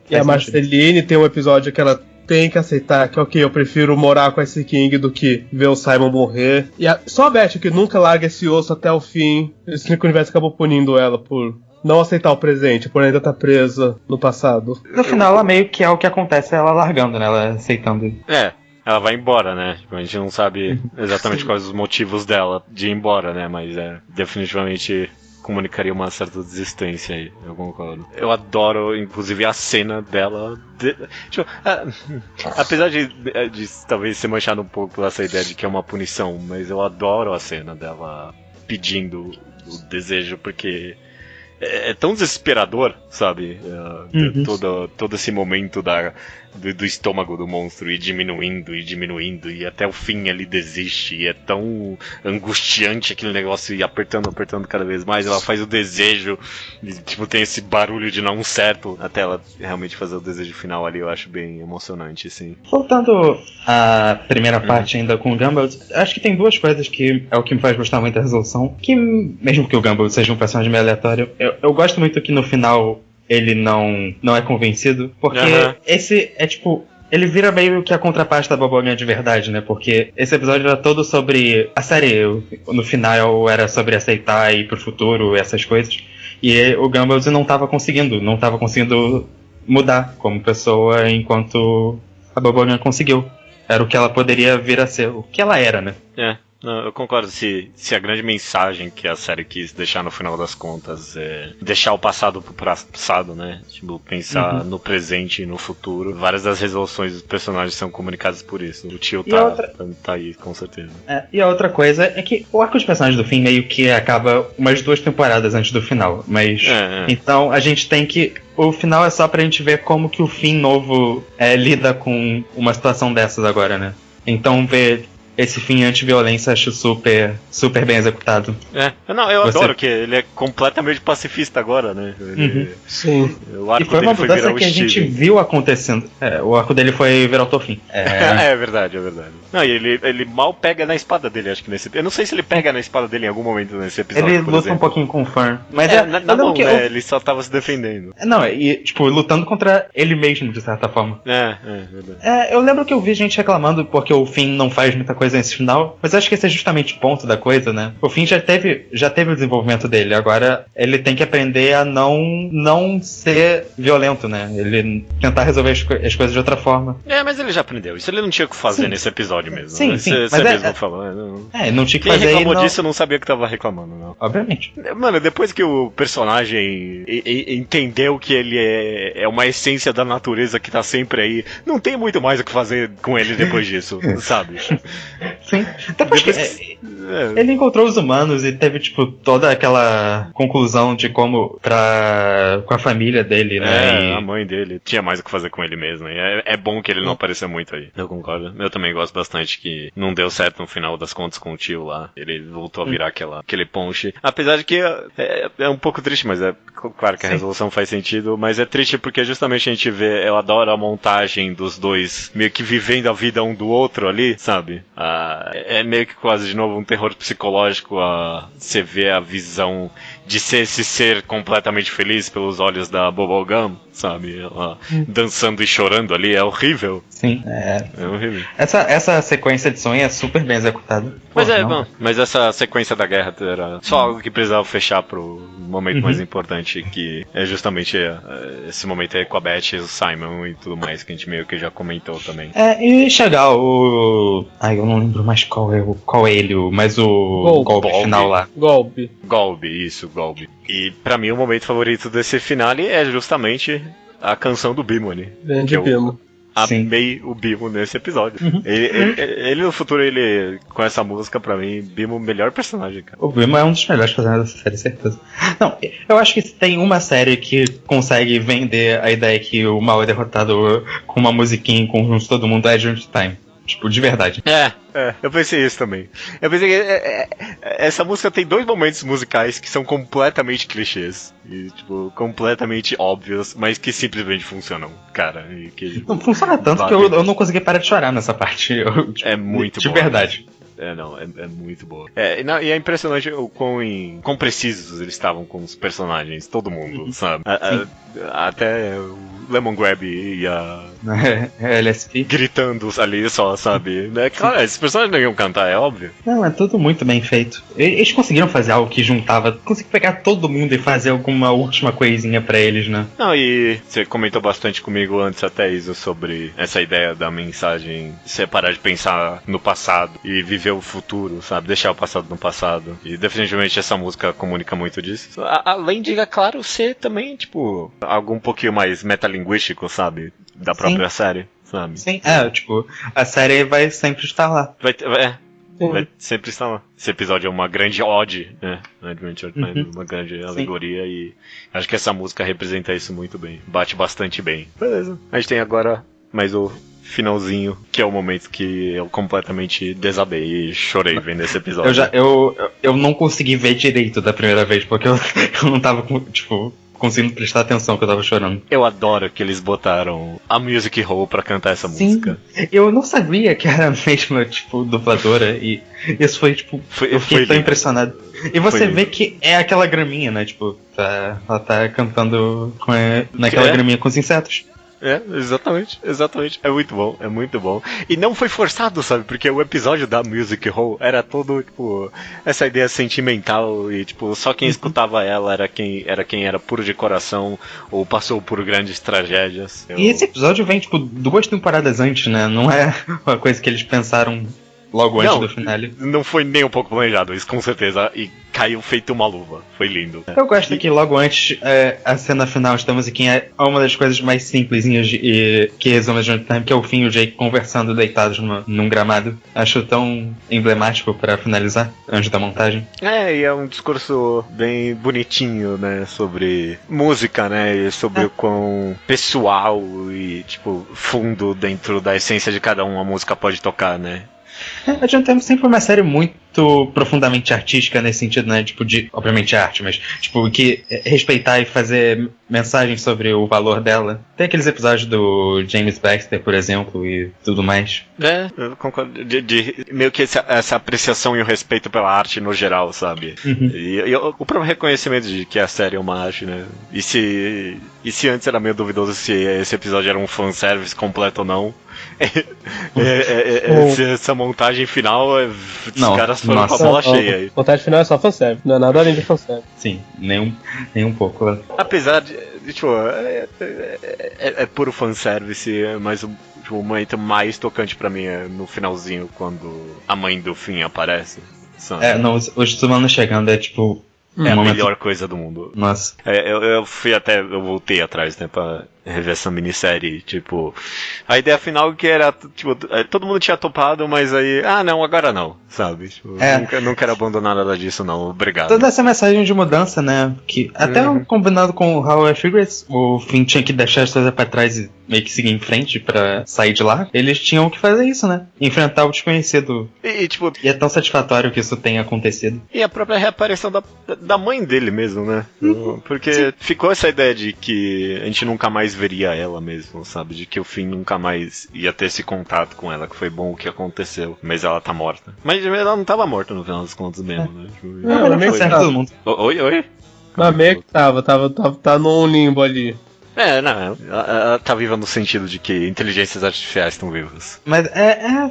E a Marceline tem um episódio que ela tem que aceitar que, ok, eu prefiro morar com esse King do que ver o Simon morrer. E só a Beth que nunca larga esse osso até o fim. Esse universo acabou punindo ela por não aceitar o presente, por ainda estar presa no passado. No final, ela meio que é o que acontece, ela largando, né? Ela aceitando. Ela vai embora, né? Tipo, a gente não sabe exatamente quais os motivos dela de ir embora, né? Mas definitivamente comunicaria uma certa desistência aí, eu concordo. Eu adoro, inclusive, a cena dela. Apesar de talvez ser manchado um pouco por essa ideia de que é uma punição, mas eu adoro a cena dela pedindo o desejo, porque é tão desesperador, sabe? Todo esse momento do estômago do monstro ir diminuindo e até o fim ele desiste, e é tão angustiante aquele negócio ir apertando cada vez mais. Ela faz o desejo e, tipo, tem esse barulho de não certo até ela realmente fazer o desejo final ali. Eu acho bem emocionante, sim. Voltando à primeira parte ainda com o Gumball, acho que tem duas coisas que é o que me faz gostar muito da resolução, que mesmo que o Gumball seja um personagem meio aleatório, eu gosto muito que no final ele não é convencido, porque esse é tipo, ele vira meio que a contraparte da Bobolinha de verdade, né? Porque esse episódio era todo sobre a série, no final era sobre aceitar e ir pro futuro, essas coisas, e o Gumball não tava conseguindo mudar como pessoa, enquanto a Bobolinha conseguiu. Era o que ela poderia vir a ser, o que ela era, né? Não, eu concordo. Se a grande mensagem que a série quis deixar no final das contas é deixar o passado pro passado, né? Tipo, pensar no presente e no futuro. Várias das resoluções dos personagens são comunicadas por isso. O tio tá aí, com certeza. E a outra coisa é que o arco de personagens do fim meio que acaba umas 2 temporadas antes do final. Mas então a gente tem que... O final é só pra gente ver como que o fim novo lida com uma situação dessas agora, né? Então ver esse fim anti-violência acho super, super bem executado. Eu adoro que ele é completamente pacifista agora, né? Sim. O arco e foi uma dele mudança que a gente viu acontecendo. O arco dele foi virar o Tofim. É verdade. Não, e ele mal pega na espada dele, acho que nesse... Eu não sei se ele pega na espada dele em algum momento nesse episódio, ele luta um pouquinho com o Fern. Mas na mão, né? Ele só tava se defendendo. Tipo, lutando contra ele mesmo, de certa forma. Verdade. Eu lembro que eu vi gente reclamando porque o Finn não faz muita coisa nesse final, mas acho que esse é justamente o ponto da coisa, né? O Finn já teve o desenvolvimento dele, agora ele tem que aprender a não ser violento, né? Ele tentar resolver as coisas de outra forma. Mas ele já aprendeu. Isso ele não tinha o que fazer nesse episódio mesmo. Sim, né? sim. Você mesmo falou. Não tinha que Quem fazer. Quem reclamou disso eu não sabia que tava reclamando, não. Obviamente. Mano, depois que o personagem entendeu que ele é uma essência da natureza que tá sempre aí, não tem muito mais o que fazer com ele depois disso, sabe? Sim. Depois ele encontrou os humanos e teve, tipo, toda aquela conclusão de como com a família dele, né? A mãe dele tinha mais o que fazer com ele mesmo. E é bom que ele não apareceu muito aí. Eu concordo. Eu também gosto bastante que não deu certo no final das contas com o tio lá. Ele voltou a virar aquele ponche. Apesar de que é um pouco triste, mas claro que a resolução faz sentido. Mas é triste porque justamente a gente vê, eu adoro a montagem dos dois meio que vivendo a vida um do outro ali, sabe? É meio que quase de novo um terror psicológico. Você vê a visão de ser esse ser completamente feliz pelos olhos da Bubblegum, sabe? Ela dançando e chorando ali, é horrível. Sim, é horrível. Essa sequência de sonho é super bem executada. Mas essa sequência da guerra era só algo que precisava fechar pro momento mais importante, que é justamente esse momento aí com a Beth, o Simon e tudo mais, que a gente meio que já comentou também. E chegar eu não lembro mais qual é ele, mas o golpe final lá. Golpe, isso. Golpe. E pra mim o momento favorito desse finale é justamente a canção do Bimoni. Grande Bimo. Amei o Bimo nesse episódio. Ele no futuro, com essa música, pra mim, Bimo, o melhor personagem, cara. O Bimo é um dos melhores personagens dessa série, certeza. Não, eu acho que tem uma série que consegue vender a ideia que o mal é derrotado com uma musiquinha em conjunto, todo mundo é Adventure Time. Tipo, de verdade. Eu pensei isso também. Eu pensei que essa música tem 2 momentos musicais que são completamente clichês. E, tipo, completamente óbvios, mas que simplesmente funcionam, cara. Não funciona tanto que eu não consegui parar de chorar nessa parte. É muito de bom. De verdade. É muito boa. E é impressionante o quão precisos eles estavam com os personagens, todo mundo, sabe? Até o Lemon Grab e a LSP. Gritando ali só, sabe? Né? Claro, esses personagens não iam cantar, é óbvio. Não, é tudo muito bem feito. Eles conseguiram fazer algo que juntava, conseguiram pegar todo mundo e fazer alguma última coisinha pra eles, né? Não, e você comentou bastante comigo antes até isso sobre essa ideia da mensagem, você parar de pensar no passado e viver o futuro, sabe? Deixar o passado no passado. E definitivamente essa música comunica muito disso. Além de, é claro, ser também, tipo, algo um pouquinho mais metalinguístico, sabe? Da própria série, sabe? Sim, tipo, a série vai sempre estar lá. Vai sempre estar lá. Esse episódio é uma grande ode, né? Adventure Time, uma grande alegoria. E acho que essa música representa isso muito bem. Bate bastante bem. Beleza. A gente tem agora mais o finalzinho, que é o momento que eu completamente desabei e chorei vendo esse episódio. Eu não consegui ver direito da primeira vez, porque eu não tava, conseguindo prestar atenção que eu tava chorando. Eu adoro que eles botaram a Music Hall pra cantar essa música. Eu não sabia que era a mesma, dubladora, e isso foi, eu fiquei tão impressionado. E você vê que é aquela graminha, né, ela tá cantando naquela graminha com os insetos. É, exatamente. É muito bom. E não foi forçado, sabe? Porque o episódio da Music Hall era todo, essa ideia sentimental e, só quem escutava ela era quem era puro de coração ou passou por grandes tragédias. E esse episódio vem, 2 temporadas antes, né? Não é uma coisa que eles pensaram logo antes do finale. Não foi nem um pouco planejado, isso com certeza. E caiu feito uma luva. Foi lindo. Eu gosto que logo antes, a cena final da musiquinha é uma das coisas mais simplesinhas que resume Adventure Time, que é o Finn e o Jake conversando deitados num gramado. Acho tão emblemático pra finalizar, antes da montagem. E é um discurso bem bonitinho, né? Sobre música, né? E sobre o quão pessoal e, fundo dentro da essência de cada um a música pode tocar, né? Adventure Time sempre foi uma série muito profundamente artística nesse sentido, né? Obviamente arte, mas que respeitar e fazer mensagens sobre o valor dela. Tem aqueles episódios do James Baxter, por exemplo, e tudo mais. Eu concordo. Meio que essa apreciação e o respeito pela arte no geral, sabe? E o próprio reconhecimento de que a série é uma arte, né? E se antes era meio duvidoso se esse episódio era um fanservice completo ou não. Essa montagem final, os caras foram com a bola cheia aí. A montagem final é só fanservice, não é nada além de fanservice. Sim, nem um pouco. Apesar de, é puro fanservice, mas o momento mais tocante pra mim é no finalzinho, quando a mãe do Finn aparece. Sabe? Os humanos chegando é a melhor coisa do mundo. Nossa. Eu voltei atrás, né, pra rever essa minissérie, a ideia final que era, todo mundo tinha topado, mas aí, não, agora não, sabe? Não quero abandonar nada disso, não, obrigado. Toda essa mensagem de mudança, né, que até combinado com o How I Figured, o Finn tinha que deixar as coisas pra trás e meio que seguir em frente pra sair de lá, eles tinham que fazer isso, né, enfrentar o desconhecido. E é tão satisfatório que isso tenha acontecido. E a própria reaparição da mãe dele mesmo, né, porque ficou essa ideia de que a gente nunca mais veria ela mesmo, sabe? De que o Finn nunca mais ia ter esse contato com ela, que foi bom o que aconteceu, mas ela tá morta. Mas ela não tava morta no final das contas mesmo, né? Ela meio que certo todo mundo. Oi? Mas meio que tá num limbo ali. Ela tá viva no sentido de que inteligências artificiais estão vivas. Mas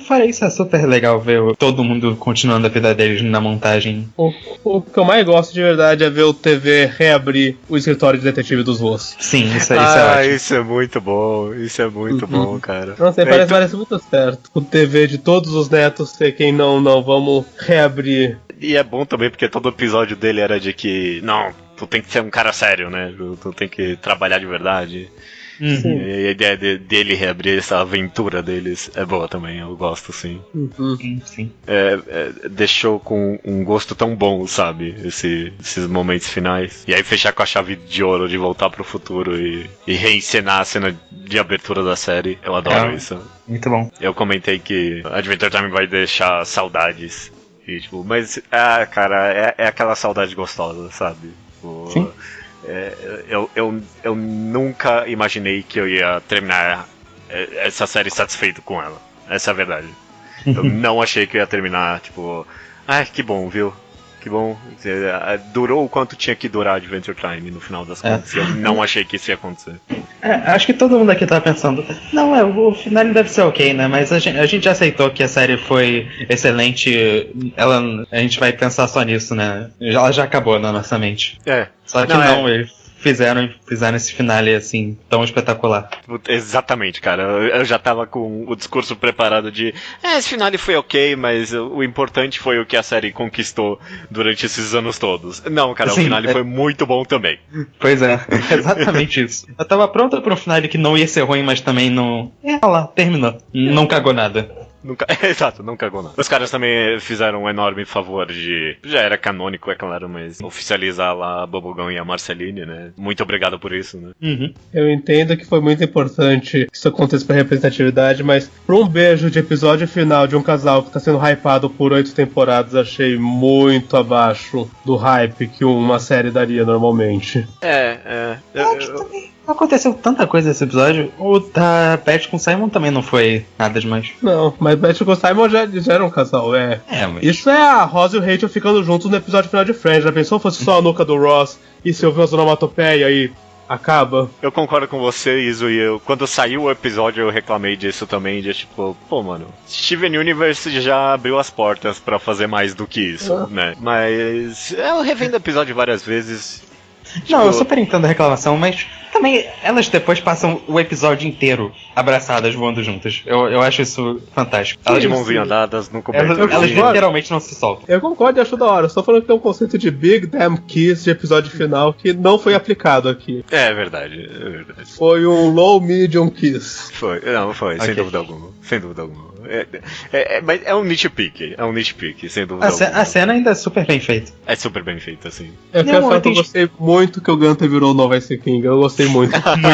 fora isso, é super legal ver todo mundo continuando a vida deles na montagem. O que eu mais gosto de verdade é ver o TV reabrir o escritório de detetive dos voos. Sim, isso é ótimo. Isso é muito bom, bom, cara. Não sei, parece muito certo. O TV de todos os netos ser quem não, vamos reabrir. E é bom também porque todo episódio dele era de que, não, tu tem que ser um cara sério, né? Tu tem que trabalhar de verdade. E a ideia dele reabrir essa aventura deles é boa também, eu gosto, sim. Sim. Deixou com um gosto tão bom, sabe? Esses momentos finais. E aí fechar com a chave de ouro de voltar pro futuro e reencenar a cena de abertura da série. Eu adoro isso. Muito bom. Eu comentei que Adventure Time vai deixar saudades. E, mas, cara, é aquela saudade gostosa, sabe? Sim. Eu nunca imaginei que eu ia terminar essa série satisfeito com ela. Essa é a verdade. Eu não achei que eu ia terminar, que bom, viu? que bom. Durou o quanto tinha que durar Adventure Time no final das contas. Eu não achei que isso ia acontecer. Acho que todo mundo aqui tá pensando, não, o final deve ser ok, né? Mas a gente já aceitou que a série foi excelente. A gente vai pensar só nisso, né? Ela já acabou na nossa mente. Só que eles fizeram esse finale assim, tão espetacular. Exatamente, cara. Eu já tava com o discurso preparado de esse finale foi ok, mas o importante foi o que a série conquistou durante esses anos todos. Não, cara, o finale foi muito bom também. Pois é, exatamente isso. Eu tava pronta pra um finale que não ia ser ruim, mas também não... olha lá, terminou. Não cagou nada. Exato, não cagou nada. Os caras também fizeram um enorme favor de... Já era canônico, é claro, mas oficializar lá a Bubblegum e a Marceline, né? Muito obrigado por isso, né? Uhum. Eu entendo que foi muito importante que isso aconteça pra representatividade, mas pra um beijo de episódio final de um casal que tá sendo hypado por 8 temporadas, achei muito abaixo do hype que uma série daria normalmente. Também aconteceu tanta coisa nesse episódio. O da Beth com Simon também não foi nada demais. Não, mas Beth com Simon já era um casal, mas... Isso é a Ross e o Rachel ficando juntos no episódio final de Friends. Já pensou se fosse só a nuca do Ross e se ouvir uma onomatopeia e acaba? Eu concordo com você, Iso, e quando saiu o episódio eu reclamei disso também, de tipo, mano, Steven Universe já abriu as portas pra fazer mais do que isso, né? Mas eu revendo o episódio várias vezes. Não, eu super entendo a reclamação, mas também elas depois passam o episódio inteiro abraçadas, voando juntas. Eu acho isso fantástico. Elas de mãozinha dadas no cobertor. Elas literalmente não se soltam. Eu concordo e acho da hora. Eu só falando que tem um conceito de Big Damn Kiss de episódio final que não foi aplicado aqui. É verdade. Foi um Low Medium Kiss. Foi, okay. Sem dúvida alguma. Mas é um nitpick, sem dúvida alguma. A cena ainda é super bem feita. É super bem feita, assim. Eu gostei muito que o Gunter virou o novo Ice King. Eu gostei muito.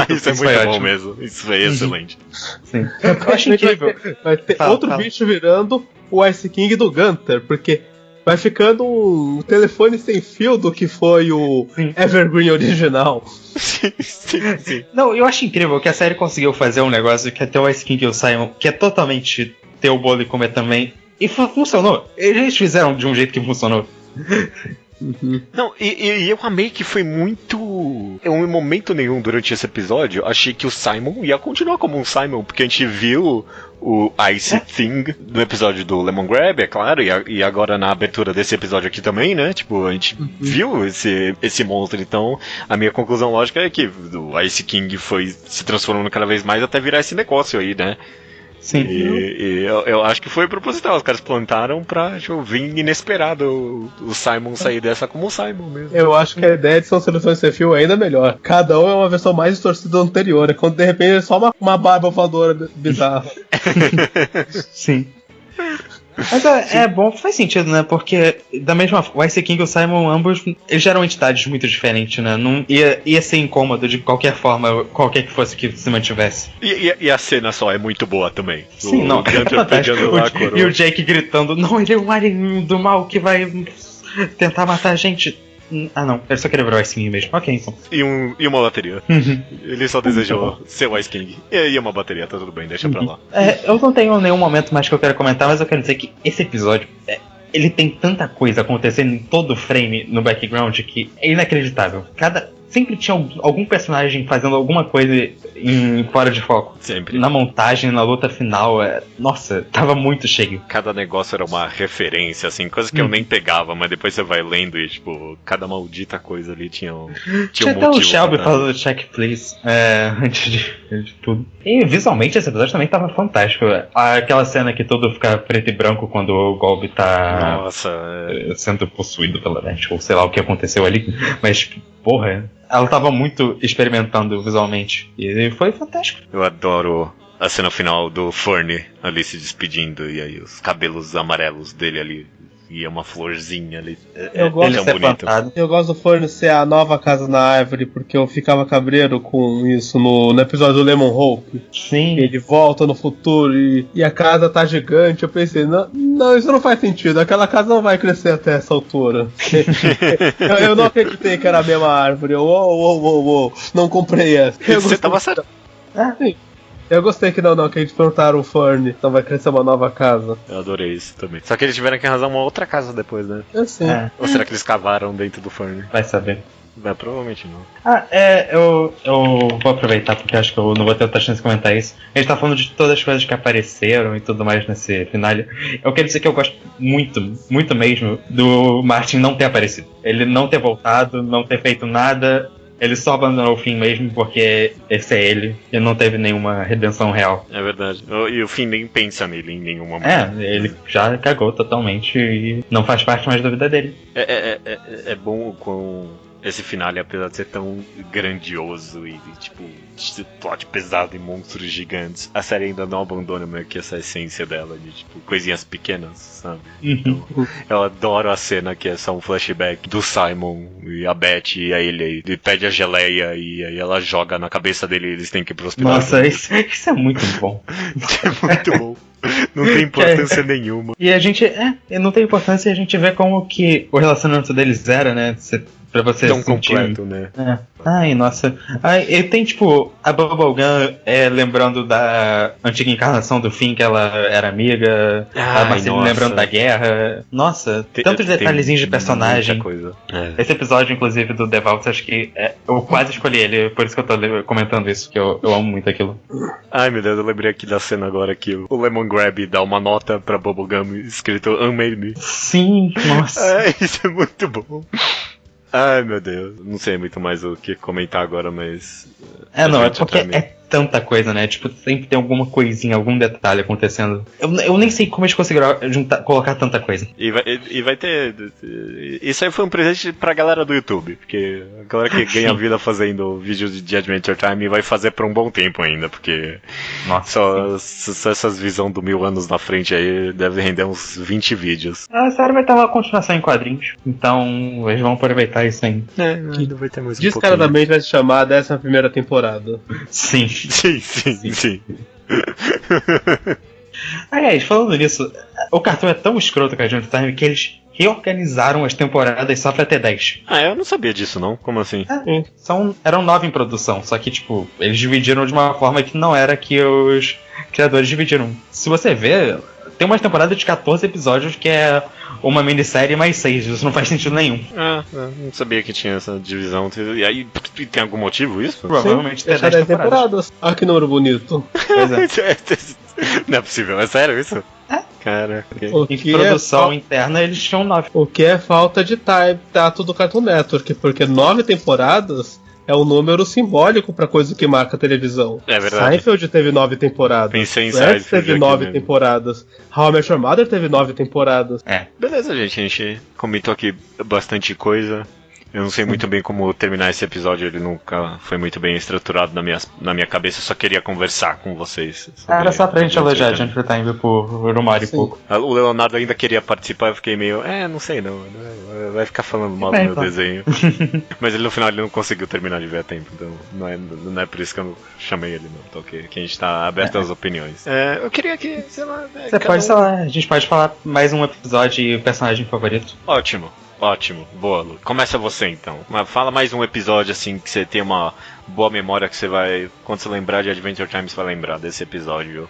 Isso é muito bom mesmo. Isso foi excelente. Sim. Eu acho incrível. Vai ter outro bicho virando o Ice King do Gunter, porque vai ficando um telefone sem fio do que foi o Evergreen original. Sim. Não, eu acho incrível que a série conseguiu fazer um negócio que até o Ice King e o Simon, que é totalmente ter o bolo e comer também. E funcionou. Eles fizeram de um jeito que funcionou. Uhum. Não, e eu amei que foi muito... Em momento nenhum durante esse episódio achei que o Simon ia continuar como um Simon, porque a gente viu o Ice Thing no episódio do Lemon Grab, é claro, e agora na abertura desse episódio aqui também, né? Tipo, a gente viu esse monstro, então a minha conclusão lógica é que o Ice King foi se transformando cada vez mais até virar esse negócio aí, né? Sim. E eu acho que foi proposital. Os caras plantaram pra vir inesperado o Simon sair dessa como o Simon mesmo. Eu acho que a ideia de são seleções sem fio é ainda melhor. Cada um é uma versão mais distorcida do anterior. É quando de repente é só uma barba voadora bizarra. Sim. Mas é bom, faz sentido, né? Porque da mesma forma, o Ice King e o Simon, ambos, eles eram entidades muito diferentes, né? Não ia ser incômodo de qualquer forma, qualquer que fosse que se mantivesse. E a cena só é muito boa também. Sim, não, Gunter pegando lá a coroa. E o Jake gritando, não, ele é um alien do mal que vai tentar matar a gente. Ah não, ele só queria virar o Ice King mesmo. Ok, então. E uma bateria. Ele só desejou ser o Ice King. E uma bateria, tá tudo bem, deixa pra lá. Eu não tenho nenhum momento mais que eu quero comentar, mas eu quero dizer que esse episódio, ele tem tanta coisa acontecendo em todo o frame no background que é inacreditável. Sempre tinha algum personagem fazendo alguma coisa fora de foco. Sempre. Na montagem, na luta final, nossa, tava muito cheio. Cada negócio era uma referência, assim, coisa que eu nem pegava, mas depois você vai lendo e, tipo, cada maldita coisa ali tinha um motivo. Até o Shelby falando check, please, antes de tudo. E visualmente esse episódio também tava fantástico. Aquela cena que tudo fica preto e branco quando o Golby tá sendo possuído pela Net, ou sei lá o que aconteceu ali, mas, porra... Ela tava muito experimentando visualmente. E foi fantástico. Eu adoro a cena final do Fernie ali se despedindo. E aí os cabelos amarelos dele ali. E é uma florzinha ali. Eu gosto tão bonito. Eu gosto do Fernie ser a nova casa na árvore, porque eu ficava cabreiro com isso no episódio do Lemon Hope. Sim. Ele volta no futuro e a casa tá gigante. Eu pensei, não, isso não faz sentido. Aquela casa não vai crescer até essa altura. eu não acreditei que era a mesma árvore. Não comprei essa. Você tava certo. Sim. Eu gostei que que eles perguntaram o Fern, então vai crescer uma nova casa. Eu adorei isso também. Só que eles tiveram que arrasar uma outra casa depois, né? Assim. Ou será que eles cavaram dentro do Fern? Vai saber. Provavelmente não. Eu vou aproveitar porque acho que eu não vou ter outra chance de comentar isso. A gente tá falando de todas as coisas que apareceram e tudo mais nesse final. Eu quero dizer que eu gosto muito, muito mesmo do Martin não ter aparecido. Ele não ter voltado, não ter feito nada. Ele só abandonou o Finn mesmo porque esse é ele e não teve nenhuma redenção real. É verdade. E o Finn nem pensa nele em nenhum momento. Ele já cagou totalmente e não faz parte mais da vida dele. É bom com esse final, apesar de ser tão grandioso e tipo, de plot pesado e monstros gigantes, a série ainda não abandona meio que essa essência dela de tipo, coisinhas pequenas, sabe? Então, eu adoro a cena que é só um flashback do Simon e a Beth e a ele pede a geleia e aí ela joga na cabeça dele e eles têm que ir pro hospital. Nossa, isso é muito bom. É muito bom. Não tem importância nenhuma. E a gente, não tem importância e a gente vê como que o relacionamento deles era, né? Pra você tão sentir... completo, né? Ai, nossa. E tem, tipo, a Bubblegum lembrando da antiga encarnação do Finn, que ela era amiga. A Marceline lembrando da guerra. Nossa, tantos detalhezinhos de personagem. Coisa. Esse episódio, inclusive, do The Vault, acho que eu quase escolhi ele, por isso que eu tô comentando isso, que eu amo muito aquilo. Ai, meu Deus, eu lembrei aqui da cena agora que o Lemon Grab dá uma nota pra Bubblegum escrito Unmade Me. Sim, nossa. Isso é muito bom. Ai, meu Deus. Não sei muito mais o que comentar agora, mas... É porque é tanta coisa, né? Tipo, sempre tem alguma coisinha, algum detalhe acontecendo. Eu nem sei como eles conseguiram colocar tanta coisa. E vai ter... Isso aí foi um presente pra galera do YouTube, porque a galera que ganha vida fazendo vídeos de Adventure Time vai fazer por um bom tempo ainda, porque... Nossa, só essas visões do 1000 anos na frente aí deve render uns 20 vídeos. A série vai ter uma continuação em quadrinhos, então eles vão aproveitar isso ainda. Ainda vai ter mais um descaradamente vai se chamar 11ª temporada. Sim. Sim. Aliás, falando nisso, o cartão é tão escroto com a Adventure Time que eles reorganizaram as temporadas só pra ter 10. Eu não sabia disso não, como assim? Eram 9 em produção, só que tipo, eles dividiram de uma forma que não era que os criadores dividiram. Se você ver, tem uma temporada de 14 episódios que é uma minissérie mais 6, isso não faz sentido nenhum. Não sabia que tinha essa divisão. E aí, tem algum motivo isso? Provavelmente tem 10 temporadas. Ah, que número bonito. Pois é. Não é possível, é sério isso? Cara, em produção interna eles tinham 9. O que é falta de tato do Cartoon Network, porque 9 temporadas é um número simbólico pra coisa que marca a televisão. É verdade. Seinfeld teve 9 temporadas. Pensei em Friends Seinfeld teve 9 temporadas. How I Met Your Mother teve 9 temporadas. Beleza, gente. A gente comentou aqui bastante coisa. Eu não sei muito bem como terminar esse episódio, ele nunca foi muito bem estruturado na minha cabeça, eu só queria conversar com vocês. Era só pra gente elogiar a Adventure Time por uma hora e pouco. O Leonardo ainda queria participar, eu fiquei meio, não sei não, vai ficar falando mal do meu desenho. Mas ele no final ele não conseguiu terminar de ver a tempo, então não é por isso que eu não chamei ele não, tá ok? Que a gente tá aberto às opiniões. Eu queria que, sei lá... a gente pode falar mais um episódio e o personagem favorito. Ótimo, boa, Lu. Começa você então. Fala mais um episódio assim que você tem uma boa memória que você vai. Quando você lembrar de Adventure Time, você vai lembrar desse episódio.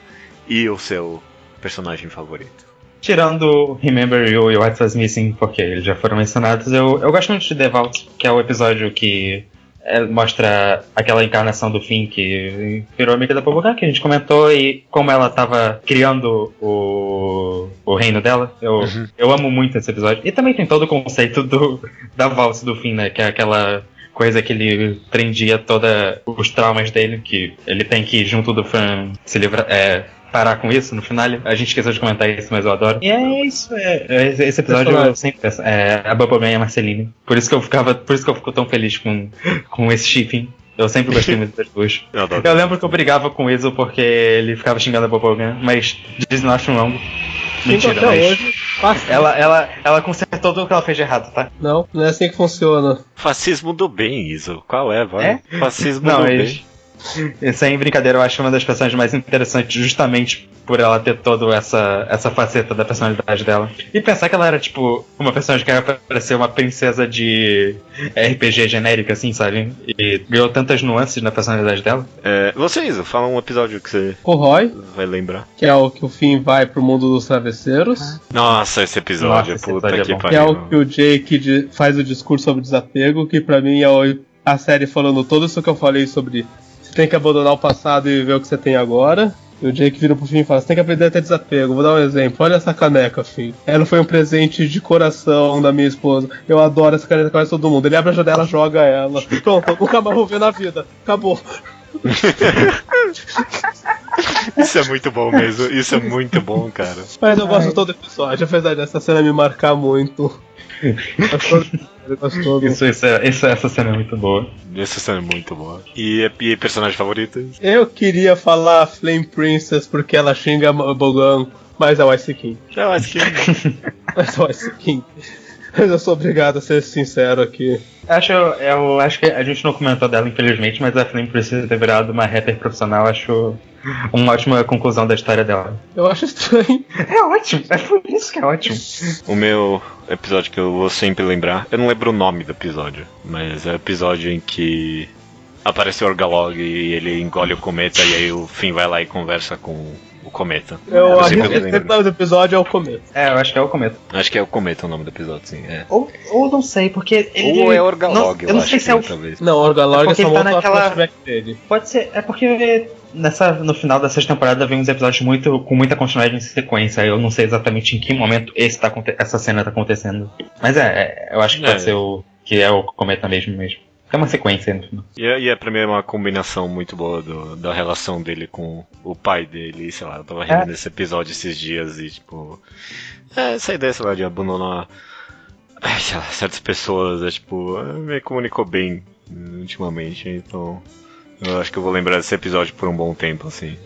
E o seu personagem favorito. Tirando Remember You e What Was Missing, porque eles já foram mencionados, eu gosto muito de The Vault, que é o episódio que mostra aquela encarnação do Finn que virou amiga da Bubblegum, que a gente comentou, e como ela tava criando o reino dela. Eu amo muito esse episódio. E também tem todo o conceito da Vault do Finn, né? Que é aquela coisa que ele prendia todos os traumas dele, que ele tem que ir junto do Fran se livrar, parar com isso no final. A gente esqueceu de comentar isso, mas eu adoro. E é isso. Esse episódio eu sempre penso. A Bubblegum e a Marceline. Por isso que eu fico tão feliz com esse shipping. Eu sempre gostei muito das duas. Eu lembro que eu brigava com o Weasel porque ele ficava xingando a Bubblegum, mas Disney não acho longo. Mentira, mas hoje, ela consertou tudo que ela fez de errado, tá? Não é assim que funciona. Fascismo do bem, Iso. Qual vai? Fascismo do bem. E sem brincadeira, eu acho uma das personagens mais interessantes justamente por ela ter toda essa faceta da personalidade dela. E pensar que ela era, tipo, uma personagem que era pra ser uma princesa de RPG genérica, assim, sabe? E ganhou tantas nuances na personalidade dela. Vocês, fala um episódio que você O Roy, vai lembrar. que é o que o Finn vai pro mundo dos travesseiros. Nossa, esse episódio, Nossa, esse puta episódio que é bom. Que é o pariu. que o Jake faz o discurso sobre desapego, que pra mim é a série falando tudo isso que eu falei sobre você tem que abandonar o passado e ver o que você tem agora. E o Jake vira pro Finn e fala, você tem que aprender a ter desapego. Vou dar um exemplo, olha essa caneca, Finn. Ela foi um presente de coração da minha esposa. Eu adoro essa caneca, quase todo mundo. Ele abre a janela, joga ela. Pronto, eu nunca mais vou ver na vida. Acabou. Isso é muito bom mesmo, isso é muito bom, cara. Mas eu gosto de todo episódio, apesar dessa cena me marcar muito. Eu gosto todo. Essa cena é muito boa. Essa cena é muito boa. E personagem favorito? Eu queria falar Flame Princess porque ela xinga Bogan, mas é o Ice King. Eu acho que... Mas é o Ice King. Mas eu sou obrigado a ser sincero aqui. Eu acho que a gente não comentou dela, infelizmente, mas a Flame precisa ter virado uma rapper profissional. Acho uma ótima conclusão da história dela. Eu acho estranho. É ótimo, é por isso que é ótimo. O meu episódio que eu vou sempre lembrar, eu não lembro o nome do episódio, mas é o episódio em que aparece o Orgalog e ele engole o cometa e aí o Finn vai lá e conversa com o cometa. Eu sempre arrisco lembro. que o nome do episódio é o começo. Eu acho que é o cometa. Acho que é o cometa o nome do episódio, sim. É. Ou não sei, porque ele... Ou é Orgalog, eu não sei acho se é o... que talvez. Não, o Orgalog É é porque só ele tá monta naquela- flashback dele. Pode ser, é porque no final da sexta temporada vem uns episódios com muita continuidade em sequência. Eu não sei exatamente em que momento essa cena tá acontecendo. Mas eu acho que pode ser que é o cometa mesmo. É uma sequência no final. E pra mim é uma combinação muito boa da relação dele com o pai dele, sei lá, eu tava revendo esse episódio esses dias e tipo... essa ideia, sei lá, de abandonar sei lá, certas pessoas, me comunicou bem ultimamente, então eu acho que eu vou lembrar desse episódio por um bom tempo, assim.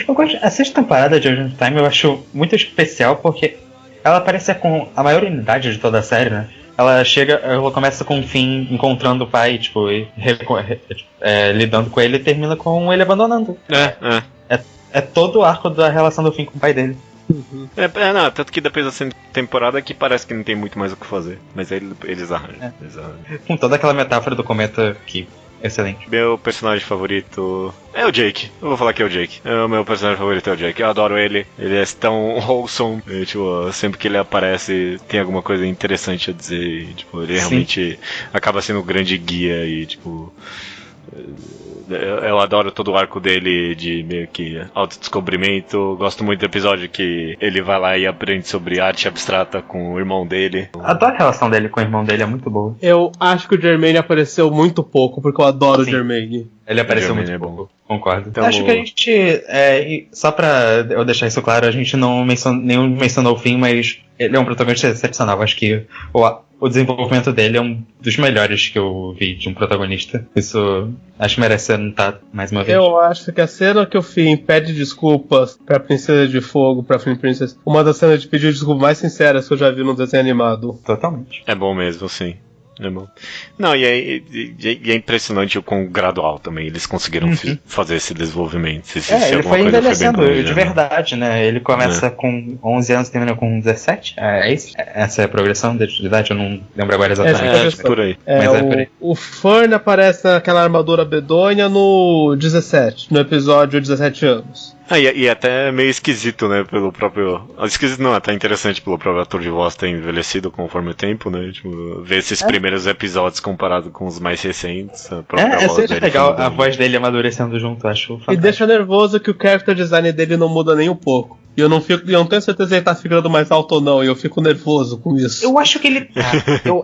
Eu gosto, a sexta temporada de Agent Time eu acho muito especial porque ela parece com a maior unidade de toda a série, né? Ela começa com o Finn encontrando o pai, tipo, lidando com ele e termina com ele abandonando. É todo o arco da relação do Finn com o pai dele. Não, tanto que depois da segunda temporada que parece que não tem muito mais o que fazer, mas aí eles arranjam. Com toda aquela metáfora do cometa que... Excelente. Meu personagem favorito é o Jake. Eu vou falar que é o Jake. O meu personagem favorito é o Jake. Eu adoro ele. Ele é tão wholesome. Sempre que ele aparece, tem alguma coisa interessante a dizer. E, ele realmente acaba sendo um grande guia. E, eu adoro todo o arco dele de meio que autodescobrimento. Gosto muito do episódio que ele vai lá e aprende sobre arte abstrata com o irmão dele. Adoro a relação dele com o irmão dele, é muito boa. Eu acho que o Jermaine apareceu muito pouco, porque eu adoro o Jermaine. Ele apareceu muito Jermaine é pouco, concordo. Então, acho que a gente, só pra eu deixar isso claro, a gente não mencionou o Finn, mas ele é um protagonista excepcional. Acho que o desenvolvimento dele é um dos melhores que eu vi de um protagonista. Isso acho que merece ser notado mais uma vez. Eu acho que a cena que o Finn pede desculpas pra Princesa de Fogo, pra Flame Princess, uma das cenas de pedir desculpas mais sinceras que eu já vi num desenho animado. Totalmente. É bom mesmo, sim. É bom. Não, e é impressionante o quão gradual também eles conseguiram fazer esse desenvolvimento. Ele foi envelhecendo bem de verdade, né? Ele começa com 11 anos e termina com 17. É isso? Essa é a progressão de idade? Eu não lembro agora exatamente. Por aí. O Fern aparece naquela armadura bedonha no 17, no episódio 17 anos. E até meio esquisito, né, pelo próprio... Esquisito não, até interessante pelo próprio ator de voz ter envelhecido conforme o tempo, né, ver esses primeiros episódios comparado com os mais recentes, a própria voz dele. É legal a voz dele amadurecendo junto, acho fantástico. E deixa nervoso que o character design dele não muda nem um pouco. E eu não tenho certeza se ele tá ficando mais alto ou não, e eu fico nervoso com isso. Eu acho que ele tá.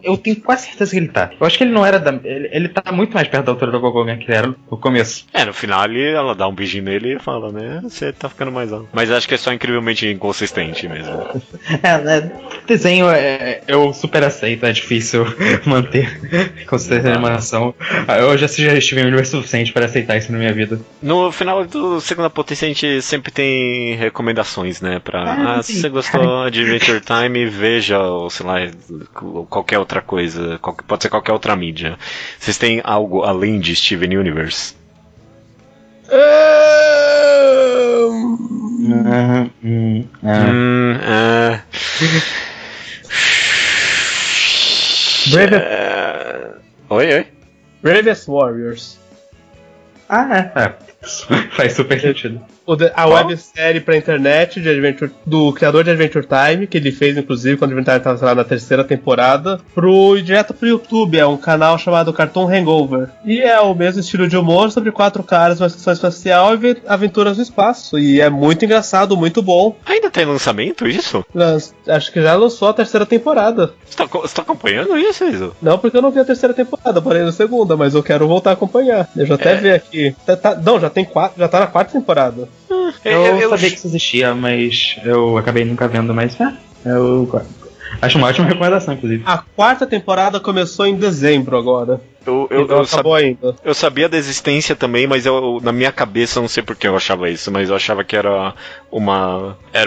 eu tenho quase certeza que ele tá. Eu acho que ele não era ele tá muito mais perto da altura do Gogogan que ele era no começo. No final ela dá um beijinho nele e fala, né, você tá ficando mais alto. Mas acho que é só incrivelmente inconsistente mesmo. Desenho eu super aceito, é difícil manter consistência de animação. Eu já estive em universo suficiente para aceitar isso na minha vida. No final do Segunda Potência a gente sempre tem recomendações, né, se você gostou de Adventure Time, veja, ou sei lá, qualquer outra coisa, pode ser qualquer outra mídia. Vocês têm algo além de Steven Universe? Oi? Bravest Warriors. Faz super sentido. A websérie pra internet de Adventure, do criador de Adventure Time, que ele fez, inclusive, quando o Adventure Time estava na 3ª temporada, direto pro YouTube. É um canal chamado Cartoon Hangover. E é o mesmo estilo de humor sobre 4 caras, uma estação espacial e aventuras no espaço. E é muito engraçado, muito bom. Ainda tem lançamento isso? Acho que já lançou a 3ª temporada. Você tá acompanhando isso, Iso? Não, porque eu não vi a 3ª temporada, porém na 2ª, mas eu quero voltar a acompanhar. Deixa eu até ver aqui. Não, já tem 4, já tá na 4ª temporada. Eu sabia que isso existia, mas eu acabei nunca vendo, mas eu acho uma ótima recomendação, inclusive. A 4ª temporada começou em dezembro agora. Eu sabia da existência também, mas na minha cabeça, não sei por que eu achava isso, mas eu achava que era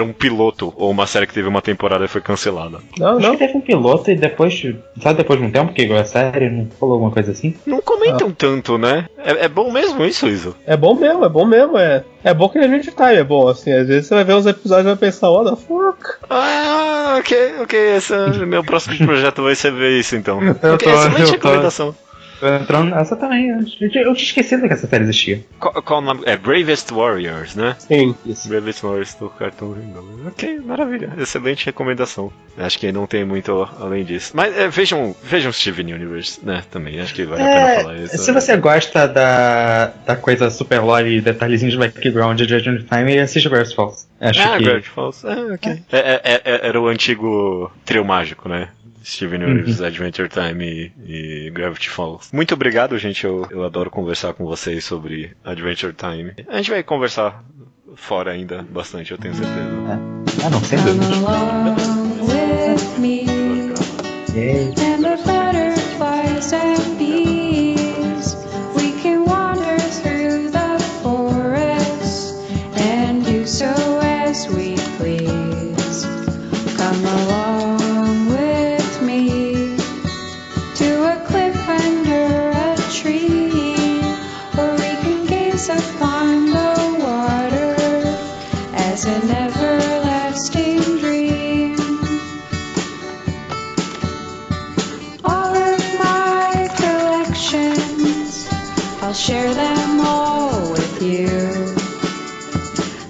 um piloto, ou uma série que teve uma temporada e foi cancelada. Acho que teve um piloto e depois de um tempo que igual a série, não falou alguma coisa assim? Não comentam tanto, né? É bom mesmo isso, Iso? É bom mesmo. É bom que a gente time é bom, assim, às vezes você vai ver uns episódios e vai pensar, what the fuck? Ok, esse meu próximo projeto vai ser ver isso então. Excelente recomendação. Entrando nessa também. Eu tinha esquecido que essa série existia. Qual o nome? É Bravest Warriors, né? Sim. Isso. Bravest Warriors do Cartoon Hangover. Ok, maravilha. Excelente recomendação. Acho que não tem muito além disso. Mas vejam Steven Universe, né? Também. Acho que vale a pena falar isso. Se você gosta da coisa super lore e detalhezinhos de background de Adventure Time, assiste Gravity Falls. Gravity Falls. Ok. Era o antigo trio mágico, né? Steven Universe, Adventure Time e Gravity Falls. Muito obrigado, gente. Eu adoro conversar com vocês sobre Adventure Time. A gente vai conversar fora ainda bastante, eu tenho certeza. Não, sem dúvida. An everlasting dream. All of my collections, I'll share them all with you.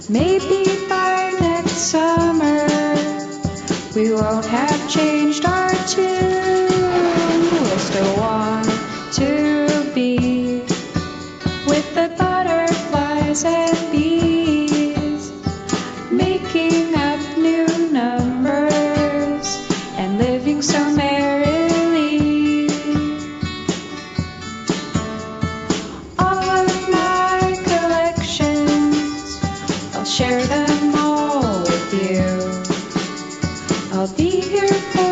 Maybe by next summer we won't have changed our tune. We'll still want to be with the butterflies and bees, making up new numbers and living so merrily. All of my collections, I'll share them all with you. I'll be here for